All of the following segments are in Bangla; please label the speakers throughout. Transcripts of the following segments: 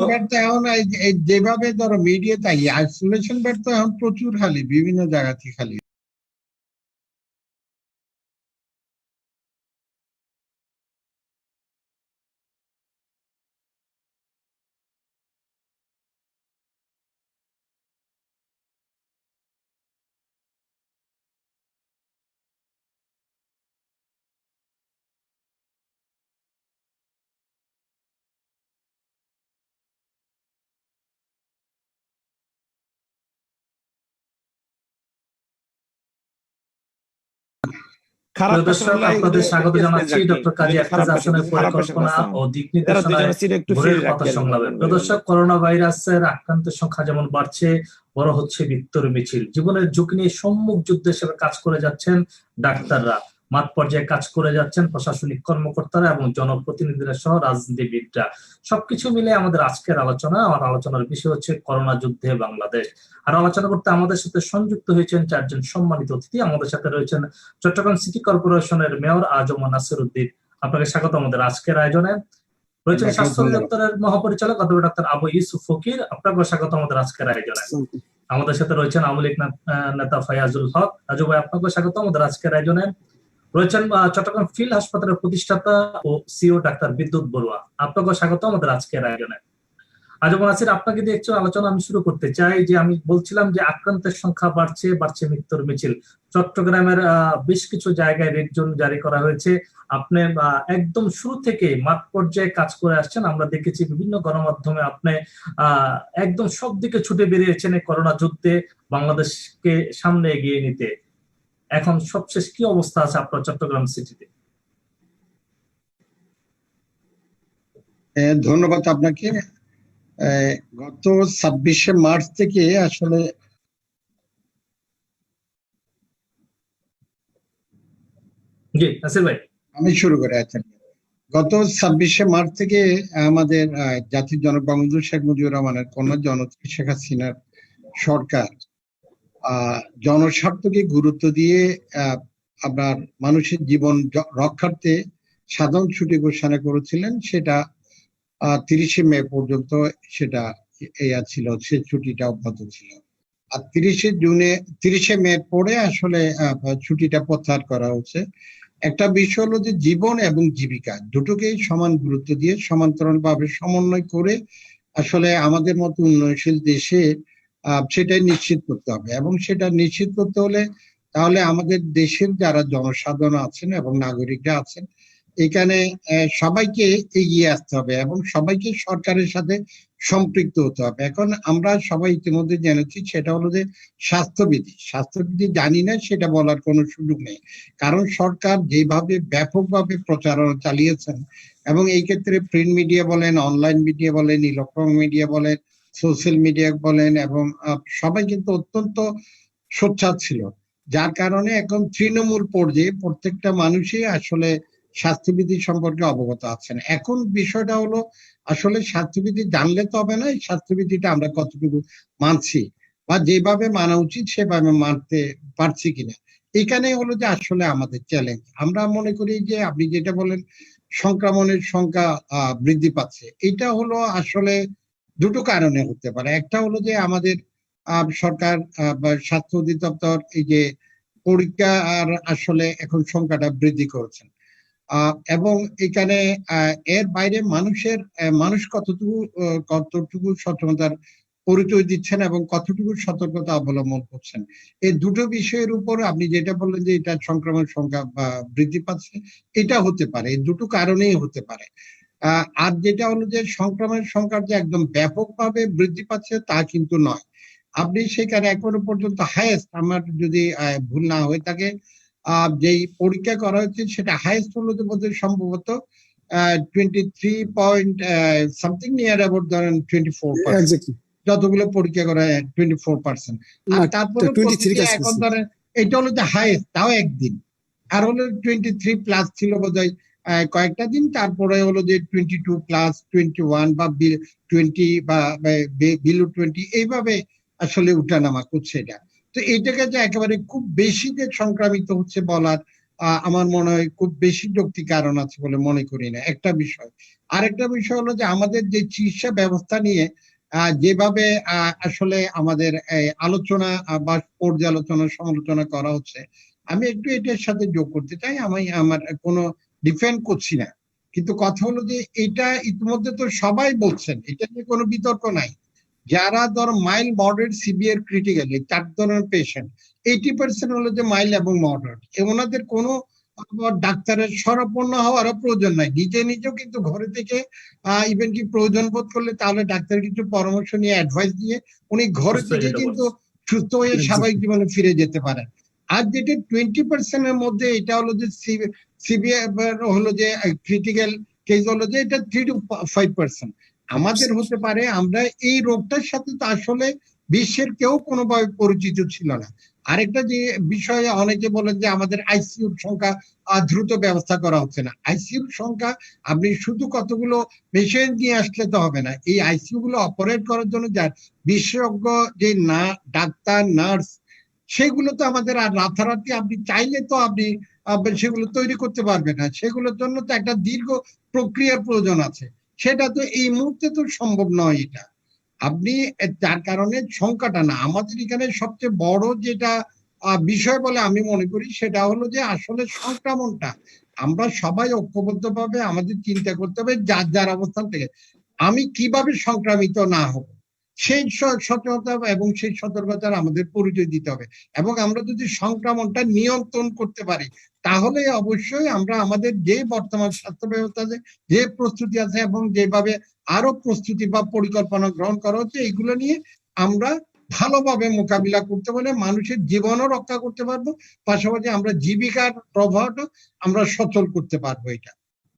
Speaker 1: বেড তো এখন যেভাবে ধরো মিডিয়াতে আইসোলেশন বেড তো এখন প্রচুর খালি, বিভিন্ন জায়গাতে খালি।
Speaker 2: আপনাদের স্বাগত জানাচ্ছি ডক্টর কাজী আখতার হাসানের পরিকল্পনা ও দিক নির্দেশনায় ভোরের কথা সংলাপে। দর্শক, করোনা ভাইরাসের আক্রান্তের সংখ্যা যেমন বাড়ছে, বড় হচ্ছে মৃত্যুর মিছিল। জীবনের ঝুঁকি নিয়ে সম্মুখ যুদ্ধ হিসেবে কাজ করে যাচ্ছেন ডাক্তাররা, মাঠ পর্যায়ে কাজ করে যাচ্ছেন প্রশাসনিক কর্মকর্তারা এবং জনপ্রতিনিধিরা সহ রাজনীতিবিদরা। সবকিছু মিলে আমাদের আজকের আলোচনা, আমার আলোচনার বিষয় হচ্ছে করোনা যুদ্ধে বাংলাদেশ। আর আলোচনা করতে আমাদের সাথে সংযুক্ত হয়েছেন চারজন সম্মানিত অতিথি। আমাদের সাথে রয়েছেন চট্টগ্রাম সিটি কর্পোরেশনের মেয়র আজম নাসির উদ্দিন, আপনাকে স্বাগত আমাদের আজকের আয়োজনে। রয়েছেন স্বাস্থ্য অধিদপ্তরের মহাপরিচালক অধ্যাপক ডাক্তার আবু ইউসুফ ফকির, আপনাকে স্বাগত আমাদের আজকের আয়োজনে। আমাদের সাথে রয়েছেন আওয়ামী লীগ নেতা ফায়াজুল হক, রাজু ভাই আপনাকে স্বাগত আমাদের আজকের আয়োজনে। রয়েছেন চট্টগ্রাম ফিল্ড হাসপাতালের প্রতিষ্ঠাতা ও সিও ডাক্তার বিদ্যুৎ বড়ুয়া, আপনাকে স্বাগত আমাদের আজকের আয়োজনে। আজম নাসির, আপনাকে দিয়ে একটু আলোচনা আমি শুরু করতে চাই। যে আমি বলছিলাম যে আক্রান্তের সংখ্যা বাড়ছে মৃত্যুর মিছিল। চট্টগ্রামের বেশ কিছু জায়গায় রেড জোন জারি করা হয়েছে। আপনি একদম শুরু থেকে মাঠ পর্যায়ে কাজ করে আসছেন, আমরা দেখেছি বিভিন্ন গণমাধ্যমে আপনি একদম সব দিকে ছুটে বেরিয়েছেন এই করোনা যুদ্ধে বাংলাদেশকে সামনে এগিয়ে নিতে। এখন সবশেষ কি অবস্থা আছে আপনার চট্টগ্রাম সিটিতে?
Speaker 1: ধন্যবাদ আপনাকে। গত 26শে মার্চ থেকে আসলে আমি শুরু করে আছি। গত 26শে মার্চ থেকে আমাদের জাতির জনক বঙ্গবন্ধু শেখ মুজিবুর রহমানের কন্যা জননেত্রী শেখ হাসিনার সরকার জনস্বার্থকে গুরুত্ব দিয়ে আপনার মানুষের জীবন রক্ষার্থে সাধারণ ছুটি ঘোষণা করেছিলেন। সেটা 30শে মে পর্যন্ত সেটা ছিল, সে ছুটিটা অব্যাহত ছিল। আর 30শে মে পরে আসলে ছুটিটা প্রত্যাহার করা হচ্ছে। একটা বিষয় হলো যে জীবন এবং জীবিকা দুটোকেই সমান গুরুত্ব দিয়ে সমান্তরাল ভাবে সমন্বয় করে আসলে আমাদের মতো উন্নয়নশীল দেশে সেটাই নিশ্চিত করতে হবে। এবং সেটা নিশ্চিত করতে হলে তাহলে আমাদের দেশের যারা জনসাধারণ আছেন এবং নাগরিকরা আছেন, এখানে সবাইকে এগিয়ে আসতে হবে এবং সবাইকে সরকারের সাথে সম্পৃক্ত হতে হবে। এখন আমরা সবাই ইতিমধ্যে জেনেছি, সেটা হলো যে স্বাস্থ্যবিধি জানি না সেটা বলার কোনো সুযোগ নেই, কারণ সরকার যেভাবে ব্যাপকভাবে প্রচারণা চালিয়েছেন এবং এই ক্ষেত্রে প্রিন্ট মিডিয়া বলেন, অনলাইন মিডিয়া বলেন, ইলেকট্রনিক মিডিয়া বলেন, সোশ্যাল মিডিয়া বলেন, এবং সবাই কিন্তু অত্যন্ত সোচ্চার ছিল, যার কারণে এখন তৃণমূল পর্যায়ে প্রত্যেকটা মানুষই আসলে স্বাস্থ্যবিধি সম্পর্কে অবগত আছেন। এখন বিষয়টা হলো আসলে স্বাস্থ্যবিধি জানলে তো হবে না, এই স্বাস্থ্যবিধিটা আমরা কতটুকু মানছি বা যেভাবে মানা উচিত সেভাবে মানতে পারছি কিনা, এখানে হলো যে আসলে আমাদের চ্যালেঞ্জ। আমরা মনে করি যে আপনি যেটা বলেন সংক্রমণের সংখ্যা বৃদ্ধি পাচ্ছে, এটা হলো আসলে দুটো কারণে হতে পারে। একটা হলো যে আমাদের সরকার বা স্বাস্থ্য অধিদপ্তর এই যে পরীক্ষা আর আসলে এখন সংখ্যাটা বৃদ্ধি করেছেন, এবং এখানে এর বাইরে মানুষ কতটুকু সচেতনতার পরিচয় দিচ্ছেন এবং কতটুকু সতর্কতা অবলম্বন করছেন, এই দুটো বিষয়ের উপর আপনি যেটা বললেন যে এটা সংক্রমণ সংখ্যা বৃদ্ধি পাচ্ছে, এটা হতে পারে, এই দুটো কারণেই হতে পারে। আর যেটা হলো যে সংক্রমণের সংখ্যা যে একদম ব্যাপকভাবে বৃদ্ধি পাচ্ছে তা কিন্তু নয়। আপনি সেখানে এখনো পর্যন্ত হাইয়েস্ট, আমার যদি ভুল না হয়ে থাকে, যেই পরীক্ষা করা হয়েছে সেটা হাইয়েস্ট হলো বোধহয় সম্ভবত 23 নিয়ার অ্যাবাউট ধরেন 24%, যতগুলো পরীক্ষা করা 24%। আর তারপরে এখন ধরেন এটা হলো যে হাইয়েস্ট, তাও একদিন। আর হলো 23+ ছিল বোধহয় কয়েকটা দিন, তারপরে হলো যে 22+, 21 বা 20 বা বিলো 20, এইভাবে আসলে উঠানামা করছে এটা। তো এটাকে যে একেবারে খুব বেশি যে সংক্রামিত হচ্ছে বলার আমার মনে হয় খুব বেশি যৌক্তিক কারণ আছে বলে মনে করি না। একটা বিষয়, আরেকটা বিষয় হলো যে আমাদের যে চিকিৎসা ব্যবস্থা নিয়ে যেভাবে আসলে আমাদের আলোচনা বা পর্যালোচনা সমালোচনা করা হচ্ছে, আমি একটু এটার সাথে যোগ করতে চাই। আমি আমার কোনো ডিফেন্ড করছি না, কিন্তু কথা হলো যে এটা ইতিমধ্যে তো সবাই বলছেন, এটা নিয়ে কোনো বিতর্ক নাই। যারা ধর মাইল্ড, মডারেট, সিভিয়ার, ক্রিটিক্যাল, এই 4 ধরনের পেশেন্ট, 80% হলো যে মাইল্ড এবং মডারেট। ওনাদের কোনো ডাক্তারের শরণাপন্ন হওয়ারও প্রয়োজন নাই, নিজে নিজেও কিন্তু ঘরে থেকে ইভেন কি প্রয়োজন বোধ করলে তাহলে ডাক্তার কিছু পরামর্শ নিয়ে, অ্যাডভাইস দিয়ে উনি ঘরে
Speaker 2: সুস্থ হয়ে
Speaker 1: থেকে
Speaker 2: যেতে
Speaker 1: কিন্তু
Speaker 2: পারছে।
Speaker 1: সুস্থ হয়ে স্বাভাবিক জীবনে ফিরে যেতে পারেন। আর যেটা 20% এর মধ্যে, এটা হলো যে সিভিয়ার হলো যে ক্রিটিক্যাল কেস, হলো যে এটা 3 to 5%। আমাদের হতে পারে আমরা এই রোগটার সাথে তো আসলে বিশ্বের কেউ কোনোভাবে পরিচিত ছিল না। আরেকটা যে বিষয়ে অনেকে বলেন যে আমাদের আইসিইউর সংখ্যা দ্রুত ব্যবস্থা করা হচ্ছে না। আইসিইউর সংখ্যা, আপনি শুধু কতগুলো পেশেন্ট নিয়ে আসলে তো হবে না, এই আইসিইউ গুলো অপারেট করার জন্য যার বিশেষজ্ঞ যে না ডাক্তার, নার্স, সেগুলো তো আমাদের আর রাতারাতি আপনি চাইলে তো আপনি সেগুলো তৈরি করতে পারবেন না। সেগুলোর জন্য তো একটা দীর্ঘ প্রক্রিয়ার প্রয়োজন আছে, সেটা তো এই মুহূর্তে তো সম্ভব নয়। এটা আপনি যার কারণে সংখ্যাটা না, আমাদের এখানে সবচেয়ে বড় যেটা বিষয় বলে আমি মনে করি, সেটা হলো যে আসলে সংক্রমণটা আমরা সবাই ঐক্যবদ্ধভাবে আমাদের চিন্তা করতে হবে যার যার অবস্থান থেকে আমি কিভাবে সংক্রামিত না হব, সেই সচেতনতা এবং সেই সতর্কতার আমাদের পরিচয় দিতে হবে। এবং আমরা যদি সংক্রমণটা নিয়ন্ত্রণ করতে পারি, তাহলে অবশ্যই আমরা আমাদের যে বর্তমান স্বাস্থ্য ব্যবস্থাতে যে প্রস্তুতি আছে এবং যেভাবে আরো প্রস্তুতি বা পরিকল্পনা গ্রহণ করা হচ্ছে, এগুলো নিয়ে আমরা ভালোভাবে মোকাবিলা করতে পারলে মানুষের জীবনও রক্ষা করতে পারবো, পাশাপাশি আমরা জীবিকার প্রবাহটা আমরা সচল করতে পারবো।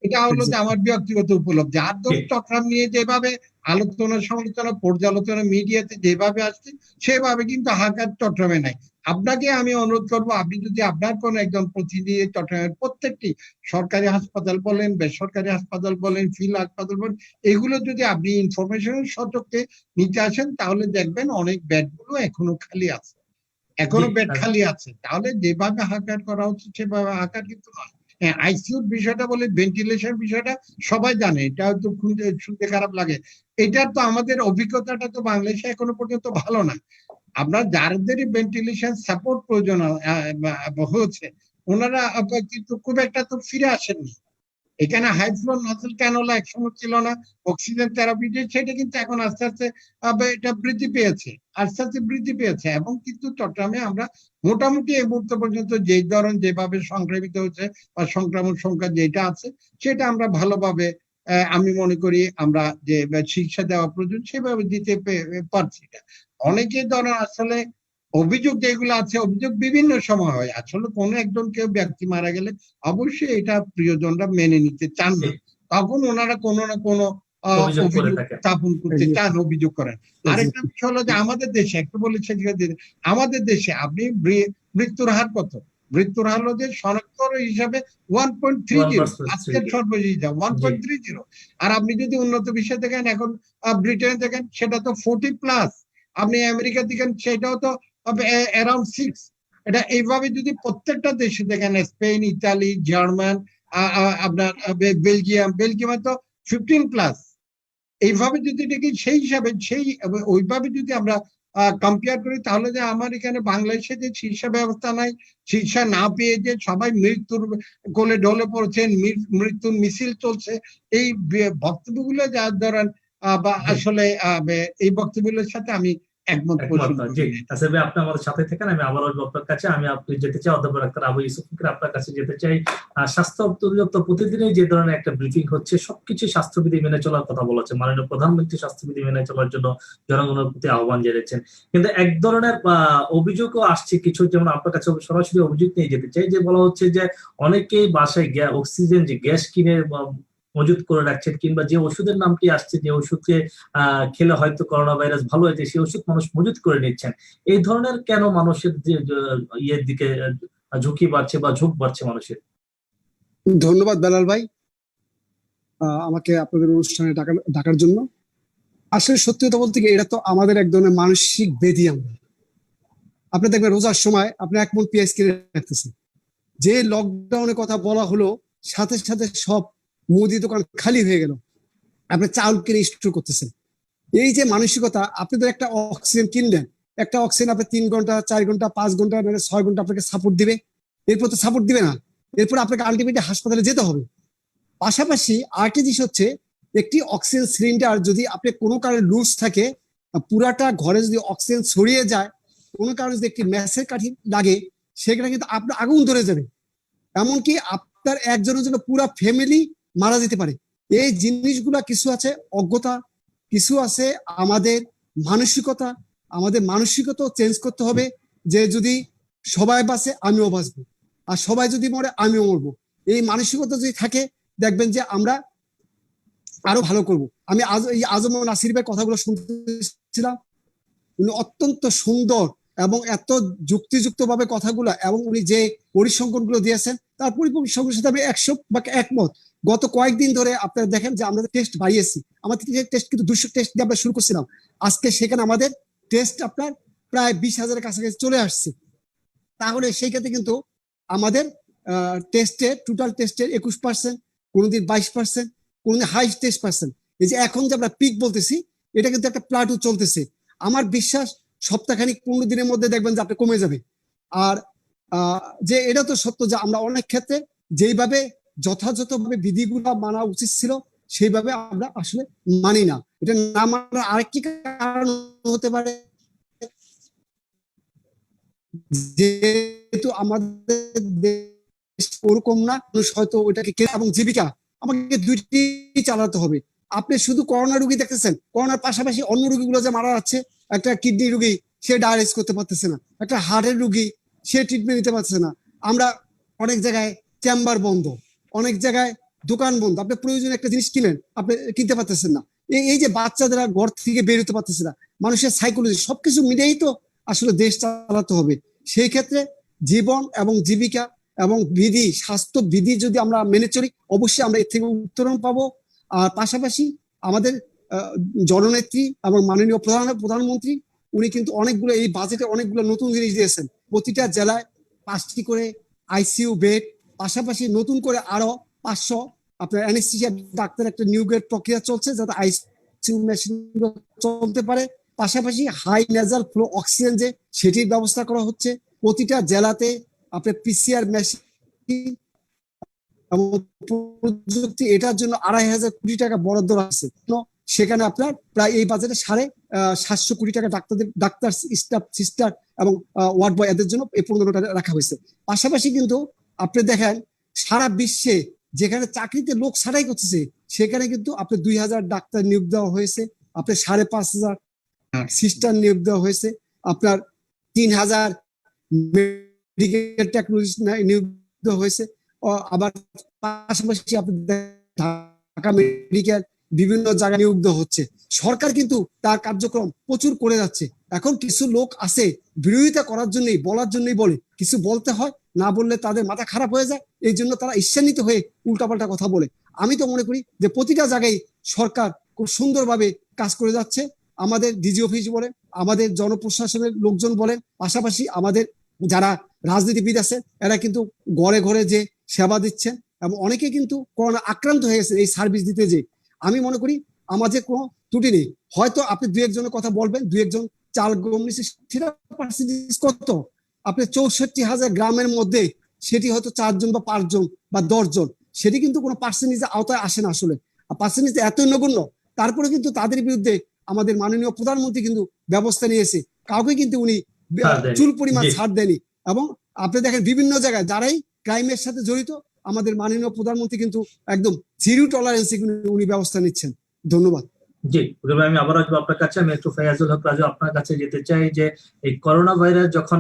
Speaker 1: এটা হলো যে আমার ব্যক্তিগত উপলব্ধি। আর্থিক চক্রাম নিয়ে যেভাবে আলোচনা সমালোচনা পর্যালোচনা মিডিয়াতে যেভাবে আসছে, সেভাবে কিন্তু হাকার চট্টগ্রামে নাই। আপনাকে আমি অনুরোধ করবো, আপনি যদি আপনার কোন একজন প্রতিনিধি চট্টগ্রামের প্রত্যেকটি সরকারি হাসপাতাল বলেন, বেসরকারি হাসপাতাল বলেন, ফিল্ড হাসপাতাল বলেন, এগুলো যদি আপনি ইনফরমেশনের সচককে নিতে আসেন, তাহলে দেখবেন অনেক বেড গুলো এখনো খালি আছে, এখনো বেড খালি আছে। তাহলে যেভাবে হাকার করা হচ্ছে সেভাবে হাকার কিন্তু নয়। হ্যাঁ, আইসিইউর বিষয়টা বলে, ভেন্টিলেশন বিষয়টা সবাই জানে, এটা হয়তো শুনতে খারাপ লাগে। এটার তো আমাদের অভিজ্ঞতাটা তো বাংলাদেশে এখনো পর্যন্ত ভালো না। আপনার যাদেরই ভেন্টিলেশন সাপোর্ট প্রয়োজন হচ্ছে, ওনারা কিন্তু খুব একটা তো ফিরে আসেননি। এখানে হাই ফ্লো নাসেল ক্যানোলা একসময় ছিল না, অক্সিজেন থেরাপি, সেটা কিন্তু এখন আস্তে আস্তে এটা বৃদ্ধি পেয়েছে, আস্তে আস্তে বৃদ্ধি পেয়েছে। এবং কিন্তু চট্টগ্রামে আমরা মোটামুটি এই মুহূর্ত পর্যন্ত যেই ধরন যেভাবে সংক্রমিত হচ্ছে বা সংক্রমণ সংখ্যা যেটা আছে, সেটা আমরা ভালোভাবে আমি মনে করি আমরা যে চিকিৎসা দেওয়া প্রয়োজন সেভাবে দিতে পারছি না। অনেকে ধরেন আসলে অভিযোগ যেগুলো আছে, অভিযোগ বিভিন্ন সময় হয়। আসলে কোনো একজন কেউ ব্যক্তি মারা গেলে অবশ্যই এটা প্রিয়জনরা মেনে নিতে চান না, তখন ওনারা কোনো না কোনো
Speaker 2: অভিযোগ করে
Speaker 1: অভিযোগ
Speaker 2: থাকে।
Speaker 1: স্থাপন করতে চান, অভিযোগ করেন। আরেকটা বিষয় হলো যে আমাদের দেশে একটু বলেছে, আমাদের দেশে আপনি মৃত্যুর হার কত? মৃত্যুর হার হলো যে শনাক্ত হিসাবে 1.30, আজকের সর্বশেষ 1.30। আর আপনি যদি উন্নত বিশ্বে দেখেন, এখন ব্রিটেনে দেখেন, সেটা তো 40+। আপনি আমেরিকা দেখেন, সেটাও তো অ্যারাউন্ড 6। এটা এইভাবে যদি প্রত্যেকটা দেশে দেখেন, স্পেন, ইতালি, জার্মান, আপনার বেলজিয়ামে তো 15+। এইভাবে যদি দেখি, সেই হিসাবে ওইভাবে যদি আমরা কম্পেয়ার করি, তাহলে যে আমার এখানে বাংলাদেশে যে চিকিৎসা ব্যবস্থা নাই, চিকিৎসা না পেয়ে যে সবাই মৃত্যুর কোলে ঢলে পড়ছেন, মৃত্যুর মিছিল চলছে, এই বক্তব্যগুলো যার ধরেন বা আসলে এই বক্তব্যগুলোর সাথে আমি একমত পোষণ করি।
Speaker 2: জি, আসলে আপনি আমাদের সাথে থাকেন। আমি আবার আসবো আপনার কাছে। আমি আপনি যেতে চাই অধ্যাপক ডাক্তার আবু ইউসুফ ফকির, আপনার কাছে যেতে চাই। স্বাস্থ্য অধিদপ্তর প্রতিদিনই যে ধরনের একটা ব্রিফিং হচ্ছে, সবকিছু স্বাস্থ্যবিধি মেনে চলার কথা বলেছে। মাননীয় প্রধানমন্ত্রী স্বাস্থ্যবিধি মেনে চলার জন্য জনগণের প্রতি আহ্বান জানিয়েছেন। কিন্তু এক ধরনের অভিযোগও আসছে কিছু, যেমন আপনার কাছে সরাসরি অভিযোগ নিয়ে যেতে চাই, যে বলা হচ্ছে যে অনেকেই বাসায় অক্সিজেন যে গ্যাস কিনে মজুত করে রাখছেন, কিংবা যে ওষুধের নামটি আসছে, যে ওষুধকে খেলে হয়তো করোনা ভাইরাস ভালো হয়েছে, সেই ওষুধ মানুষ মজুত করে নিচ্ছেন। এই ধরনের কেন মানুষের যে ইয়ের দিকে ঝুঁকি বাড়ছে বা ঝোঁক বাড়ছে মানুষের?
Speaker 3: ধন্যবাদ বেলাল ভাই আমাকে আপনাদের অনুষ্ঠানে ডাকার জন্য। আসলে সত্যি কথা বলতে গিয়ে এটা তো আমাদের এক ধরনের মানসিক ব্যাধি। আপনি দেখবেন রোজার সময় আপনি 1 মণ পেঁয়াজ কিনে রাখতেছেন, যে লকডাউনের কথা বলা হলো, সাথে সাথে সব মুদি দোকান খালি হয়ে গেল, আপনি চাউল কিনে স্টোর করতেছেন। এই যে মানসিকতা, আপনি তো একটা অক্সিজেন কিনলেন, একটা অক্সিজেন আপনি 3 ঘন্টা 4 ঘন্টা 5 ঘন্টা 6 ঘন্টা আপনাকে সাপোর্ট দিবে, এরপর তো সাপোর্ট দিবে না, এরপর আপনাকে আলটিমেটলি হাসপাতালে যেতে হবে। পাশাপাশি আরেকটি জিনিস হচ্ছে, একটি অক্সিজেন সিলিন্ডার যদি আপনি কোনো কারণে লুজ থাকে, পুরাটা ঘরে যদি অক্সিজেন ছড়িয়ে যায়, কোনো কারণে যদি একটি ম্যাচের কাঠি লাগে, সেখানে কিন্তু আপনার আগুন ধরে যাবে, এমনকি আপনার একজনের জন্য পুরো ফ্যামিলি মারা যেতে পারে। এই জিনিসগুলা কিছু আছে অজ্ঞতা, কিছু আছে আমাদের মানসিকতা। আমাদের মানসিকতা চেঞ্জ করতে হবে, যে যদি সবাই বাঁচে আমিও বাঁচবো, আর সবাই যদি মরে আমিও মরবো। এই মানসিকতা যদি থাকে, দেখবেন যে আমরা আরো ভালো করব। আমি আজ এই আজম নাসির ভাই কথাগুলো শুনতেছিলাম, উনি অত্যন্ত সুন্দর এবং এত যুক্তিযুক্ত ভাবে কথাগুলো, এবং উনি যে পরিসংখ্যান গুলো দিয়েছেন তার পরিসংখ্যানের সাথে আমি 100 একমত। গত কয়েকদিন ধরে আপনারা দেখেন যে আমরা টেস্ট বাড়িয়েছি, আমাদের টেস্ট কিন্তু 200 টেস্ট দিয়ে আমরা শুরু করছিলাম, আজকে সেখানে আমাদের টেস্ট আপনার প্রায় 20,000-এর কাছাকাছি চলে আসছে। তাহলে সেই ক্ষেত্রে কিন্তু আমাদের টেস্টের টোটাল টেস্টের 21%, কোনোদিন 22%, কোনোদিন হাইস্ট 23%। এই যে এখন যে আমরা পিক বলতেছি, এটা কিন্তু একটা প্লাটু চলতেছে। আমার বিশ্বাস সপ্তাহখানিক 15 দিনের মধ্যে দেখবেন যে আপনি কমে যাবে। আর যে এটা তো সত্য যে আমরা অনেক ক্ষেত্রে যেইভাবে যথাযথভাবে বিধিগুলো মানা উচিত ছিল, সেইভাবে আমরা আসলে মানি না। এটা না মানার আরেকটি কারণ হতে পারে, যেহেতু আমাদের দেশ ওরকম না, মানুষ হয়তো ওইটাকে এবং জীবিকা আমাকে দুইটি চালাতে হবে। আপনি শুধু করোনা রোগী দেখতেছেন, করোনার পাশাপাশি অন্য রোগীগুলো যে মারা যাচ্ছে, একটা কিডনি রোগী সে ডায়ালিসিস করতে পারতেছে না, একটা হার্টের রোগী সে ট্রিটমেন্ট নিতে পারছে না। আমরা অনেক জায়গায় চেম্বার বন্ধ, অনেক জায়গায় দোকান বন্ধ, আপনি প্রয়োজনীয় একটা জিনিস কিনেন আপনি কিনতে পারতেছেন না। এই যে বাচ্চাদের ঘর থেকে বের হতে পারতেছে না, মানুষের সাইকোলজি সবকিছু মিলেই তো আসলে দেশ চালাতে হবে। সেই ক্ষেত্রে জীবন এবং জীবিকা এবং বিধি, স্বাস্থ্য বিধি যদি আমরা মেনে চলি, অবশ্যই আমরা এর থেকে উত্তরণ পাবো। আর পাশাপাশি আমাদের জননেত্রী এবং মাননীয় প্রধানমন্ত্রী উনি কিন্তু অনেকগুলো এই বাজেটে অনেকগুলো নতুন জিনিস দিয়েছেন। প্রতিটা জেলায় 5টি করে আইসিইউ বেড, পাশাপাশি নতুন করে আরো 500 আপনার অ্যানেস্থেসিয়া ডাক্তার একটা নিয়োগের প্রক্রিয়া চলছে, যাতে আইসিইউ মেশিন চলতে পারে। পাশাপাশি হাই নেজাল ফ্লো অক্সিজেন যে সেটির ব্যবস্থা করা হচ্ছে। প্রতিটা জেলাতে আপনার পিসিআর মেশিন এবং প্রযুক্তি, এটার জন্য 2,500 কোটি টাকা বরাদ্দ আছে। সেখানে আপনার প্রায় এই বাজেটে 750 কোটি টাকা ডাক্তার স্টাফ সিস্টার এবং ওয়ার্ড বয় এদের জন্য এই 15টা রাখা হয়েছে। পাশাপাশি কিন্তু আপনি দেখেন সারা বিশ্বে যেখানে চাকরিতে লোক ছাড়াই করতেছে, সেখানে কিন্তু আপনি 2,000 ডাক্তার নিয়োগ দেওয়া হয়েছে, আপনার 5,500 সিস্টার নিয়োগ দেওয়া হয়েছে, আপনার 3,000 মেডিকেল টেকনোলজিস্ট নিয়োগ দেওয়া হয়েছে। আবার পাশাপাশি ঢাকা মেডিকেল বিভিন্ন জায়গায় নিয়োগ দেওয়া হচ্ছে। সরকার কিন্তু তার কার্যক্রম প্রচুর করে যাচ্ছে। এখন কিছু লোক আছে বিরোধিতা করার জন্যই, বলার জন্যই বলে, কিছু বলতে হয়, না বললে তাদের মাথা খারাপ হয়ে যায়, এই জন্য তারা ঈর্ষান্বিত হয়ে উল্টাপাল্টা কথা বলে। আমি তো মনে করি যে প্রতিটা জায়গায় সরকার খুব সুন্দরভাবে কাজ করে যাচ্ছে। আমাদের ডিজি অফিস বলেন, আমাদের জনপ্রশাসনের লোকজন বলেন, পাশাপাশি আমাদের যারা রাজনীতিবিদ আছে এরা কিন্তু ঘরে ঘরে যে সেবা দিচ্ছেন, এবং অনেকে কিন্তু করোনা আক্রান্ত হয়ে গেছে এই সার্ভিস দিতে। যে আমি মনে করি আমাদের কোনো ত্রুটি নেই। হয়তো আপনি 2-1জনের কথা বলবেন, 2-1জন চাল গম নিচ্ছে, সেটা পার্সেন্টেজ কত? আপনি 64,000 গ্রামের মধ্যে সেটি হয়তো 4 জন বা 5 জন বা 10 জন, সেটি কিন্তু কোনো পার্সেন্টেজের আওতায় আসে না আসলে। পার্সেন্টেজ এতই নগণ্য, তারপরে কিন্তু তাদের বিরুদ্ধে আমাদের মাননীয় প্রধানমন্ত্রী কিন্তু ব্যবস্থা নিয়েছে, কাউকে কিন্তু উনি চুল পরিমাণ ছাড় দেয়নি। এবং আপনি দেখেন বিভিন্ন জায়গায় যারাই ক্রাইমের সাথে জড়িত, আমাদের মাননীয় প্রধানমন্ত্রী কিন্তু একদম জিরো টলারেন্সে উনি ব্যবস্থা নিচ্ছেন। ধন্যবাদ।
Speaker 2: জি, আমি আবার আসবো আপনার কাছে। আমি একটু ফায়াজুল হক রাজু আপনার কাছে যেতে চাই যে এই করোনা ভাইরাস যখন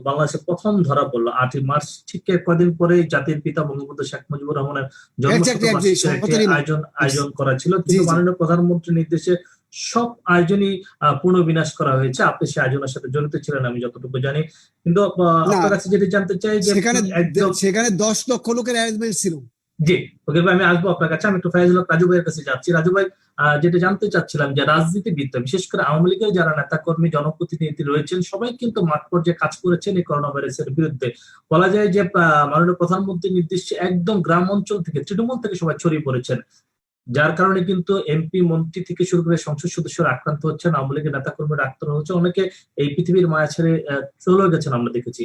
Speaker 2: বাংলাদেশে প্রথম ধরা পড়লো 8ই মার্চ, ঠিক কয়েকদিন পরে জাতির পিতা বঙ্গবন্ধু শেখ মুজিবুর রহমানের জন্মশতবার্ষিকীর আয়োজন করা ছিল, কিন্তু মাননীয় প্রধানমন্ত্রীর নির্দেশে সব আয়োজনই পুনর্বিন্যাস করা হয়েছে। আপনি সেই আয়োজনের সাথে জড়িত ছিলেন আমি যতটুকু জানি, কিন্তু আপনার কাছে যেটা জানতে চাই যে
Speaker 3: সেখানে 10 লক্ষ লোকের অ্যারেঞ্জমেন্ট ছিল।
Speaker 2: জি, ওকে ভাই, আমি আসবো আপনার কাছে। আমি একটু ফায়াজুল হক রাজু ভাইয়ের কাছে যাচ্ছি। রাজু ভাই, যেটা জানতে চাচ্ছিলাম যে রাজনীতিবিদ, বিশেষ করে আওয়ামী লীগের যারা নেতা কর্মী জনপ্রতিনিধি রয়েছেন, সবাই কিন্তু মাঠ পর্যায়ে কাজ করেছেন এই করোনা ভাইরাসের বিরুদ্ধে। বলা যায় যে মাননীয় প্রধানমন্ত্রীর নির্দেশে একদম গ্রাম অঞ্চল থেকে, তৃণমূল থেকে সবাই ছড়িয়ে পড়েছেন। যার কারণে কিন্তু এমপি মন্ত্রী থেকে শুরু করে সংসদ সদস্যরা আক্রান্ত হচ্ছেন, আওয়ামী লীগের নেতা কর্মীরা আক্রান্ত হচ্ছে, অনেকে এই পৃথিবীর মায়া ছেড়ে চলে গেছেন আমরা দেখেছি।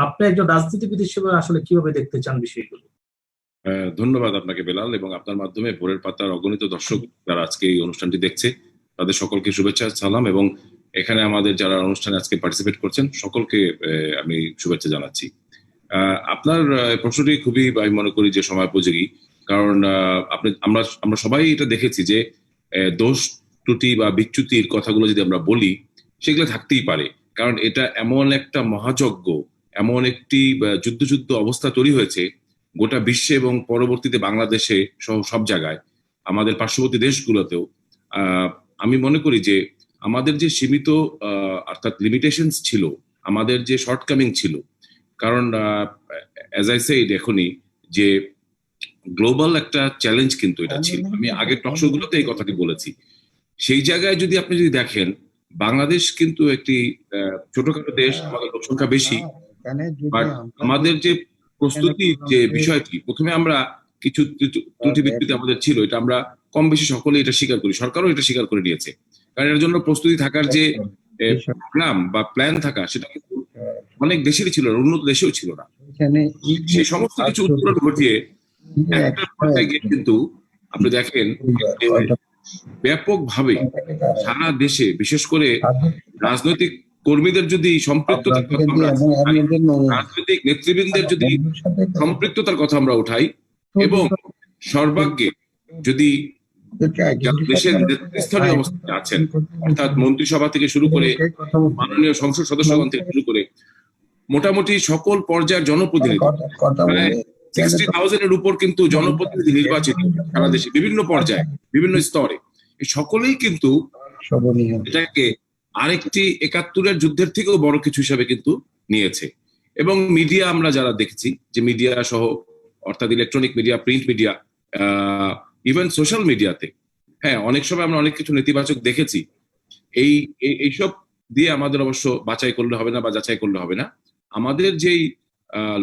Speaker 2: আপনি একজন রাজনীতিবিদ হিসেবে আসলে কিভাবে দেখতে চান বিষয়গুলো?
Speaker 4: ধন্যবাদ আপনাকে বেলাল, এবং আপনার মাধ্যমে ভোরের পাতার অগণিত দর্শক যারা আজকে এই অনুষ্ঠানটি দেখছে তাদের সকলকে শুভেচ্ছা সালাম, এবং এখানে আমাদের যারা অনুষ্ঠানে আজকে পার্টিসিপেট করছেন সকলকে আমি শুভেচ্ছা জানাচ্ছি। আপনার প্রশ্নটি খুবই আমি মনে করি যে সময়োপযোগী, কারণ আমরা সবাই এটা দেখেছি যে দোষ ত্রুটি বা বিচ্যুতির কথাগুলো যদি আমরা বলি সেগুলো থাকতেই পারে, কারণ এটা এমন একটা মহাযজ্ঞ, এমন একটি যুদ্ধ অবস্থা তৈরি হয়েছে গোটা বিশ্বে এবং পরবর্তীতে বাংলাদেশে সহ সব জায়গায়, আমাদের পার্শ্ববর্তী দেশগুলোতেও। আমি মনে করি যে আমাদের যে সীমিত অর্থাৎ লিমিটেশনস ছিল, আমাদের যে শর্টকামিং ছিল, কারণ অ্যাজ আই সেড এখনই যে গ্লোবাল একটা চ্যালেঞ্জ কিন্তু এটা ছিল, আমি আগের টকশোগুলোতে এই কথাটি বলেছি। সেই জায়গায় যদি আপনি দেখেন, বাংলাদেশ কিন্তু একটি ছোটখাটো দেশ, আমাদের লোকসংখ্যা বেশি, বাট আমাদের যে প্রস্তুতি যে বিষয়টি, প্রথমে আমরা কিছু ত্রুটি বিচ্যুতি আমাদের ছিল, এটা আমরা কম বেশি সকলে এটা স্বীকার করি, সরকারও এটা স্বীকার করে নিয়েছে, কারণ এর জন্য প্রস্তুতি থাকার যে প্রোগ্রাম বা প্ল্যান থাকা সেটা কিন্তু অনেক দেশেরই ছিল না, উন্নত দেশেও ছিল না। সেই সমস্ত কিছু উত্তরণ ঘটিয়ে একটা পর্যায়ে গিয়ে কিন্তু আপনি দেখেন ব্যাপকভাবে সারা দেশে, বিশেষ করে রাজনৈতিক কর্মীদের যদি সম্পৃক্ততার কথা আমরা রাজনৈতিক নেতৃবৃন্দের যদি সম্পৃক্ততার কথা আমরা উঠাই, এবং সর্বাগ্যে যদি দেশের নেতৃস্থানীয় অবস্থায় আছেন, অর্থাৎ মন্ত্রিসভা থেকে শুরু করে মাননীয় সংসদ সদস্যগণ থেকে শুরু করে মোটামুটি সকল পর্যায়ের জনপ্রতিনিধি, প্রায় 60,000-এর উপর কিন্তু জনপ্রতিনিধি নির্বাচিত সারা দেশে বিভিন্ন পর্যায়ে বিভিন্ন স্তরে, এই সকলেই কিন্তু এটাকে আরেকটি 71-এর যুদ্ধের থেকেও বড় কিছু হিসাবে কিন্তু নিয়েছে। এবং মিডিয়া আমরা যারা দেখেছি, যে মিডিয়া সহ অর্থাৎ electronic media, print media, even social মিডিয়াতে, হ্যাঁ অনেক সময় আমরা অনেক কিছু নেতিবাচক দেখেছি। এইসব দিয়ে আমাদের অবশ্য বাছাই করলে হবে না বা যাচাই করলে হবে না। আমাদের যেই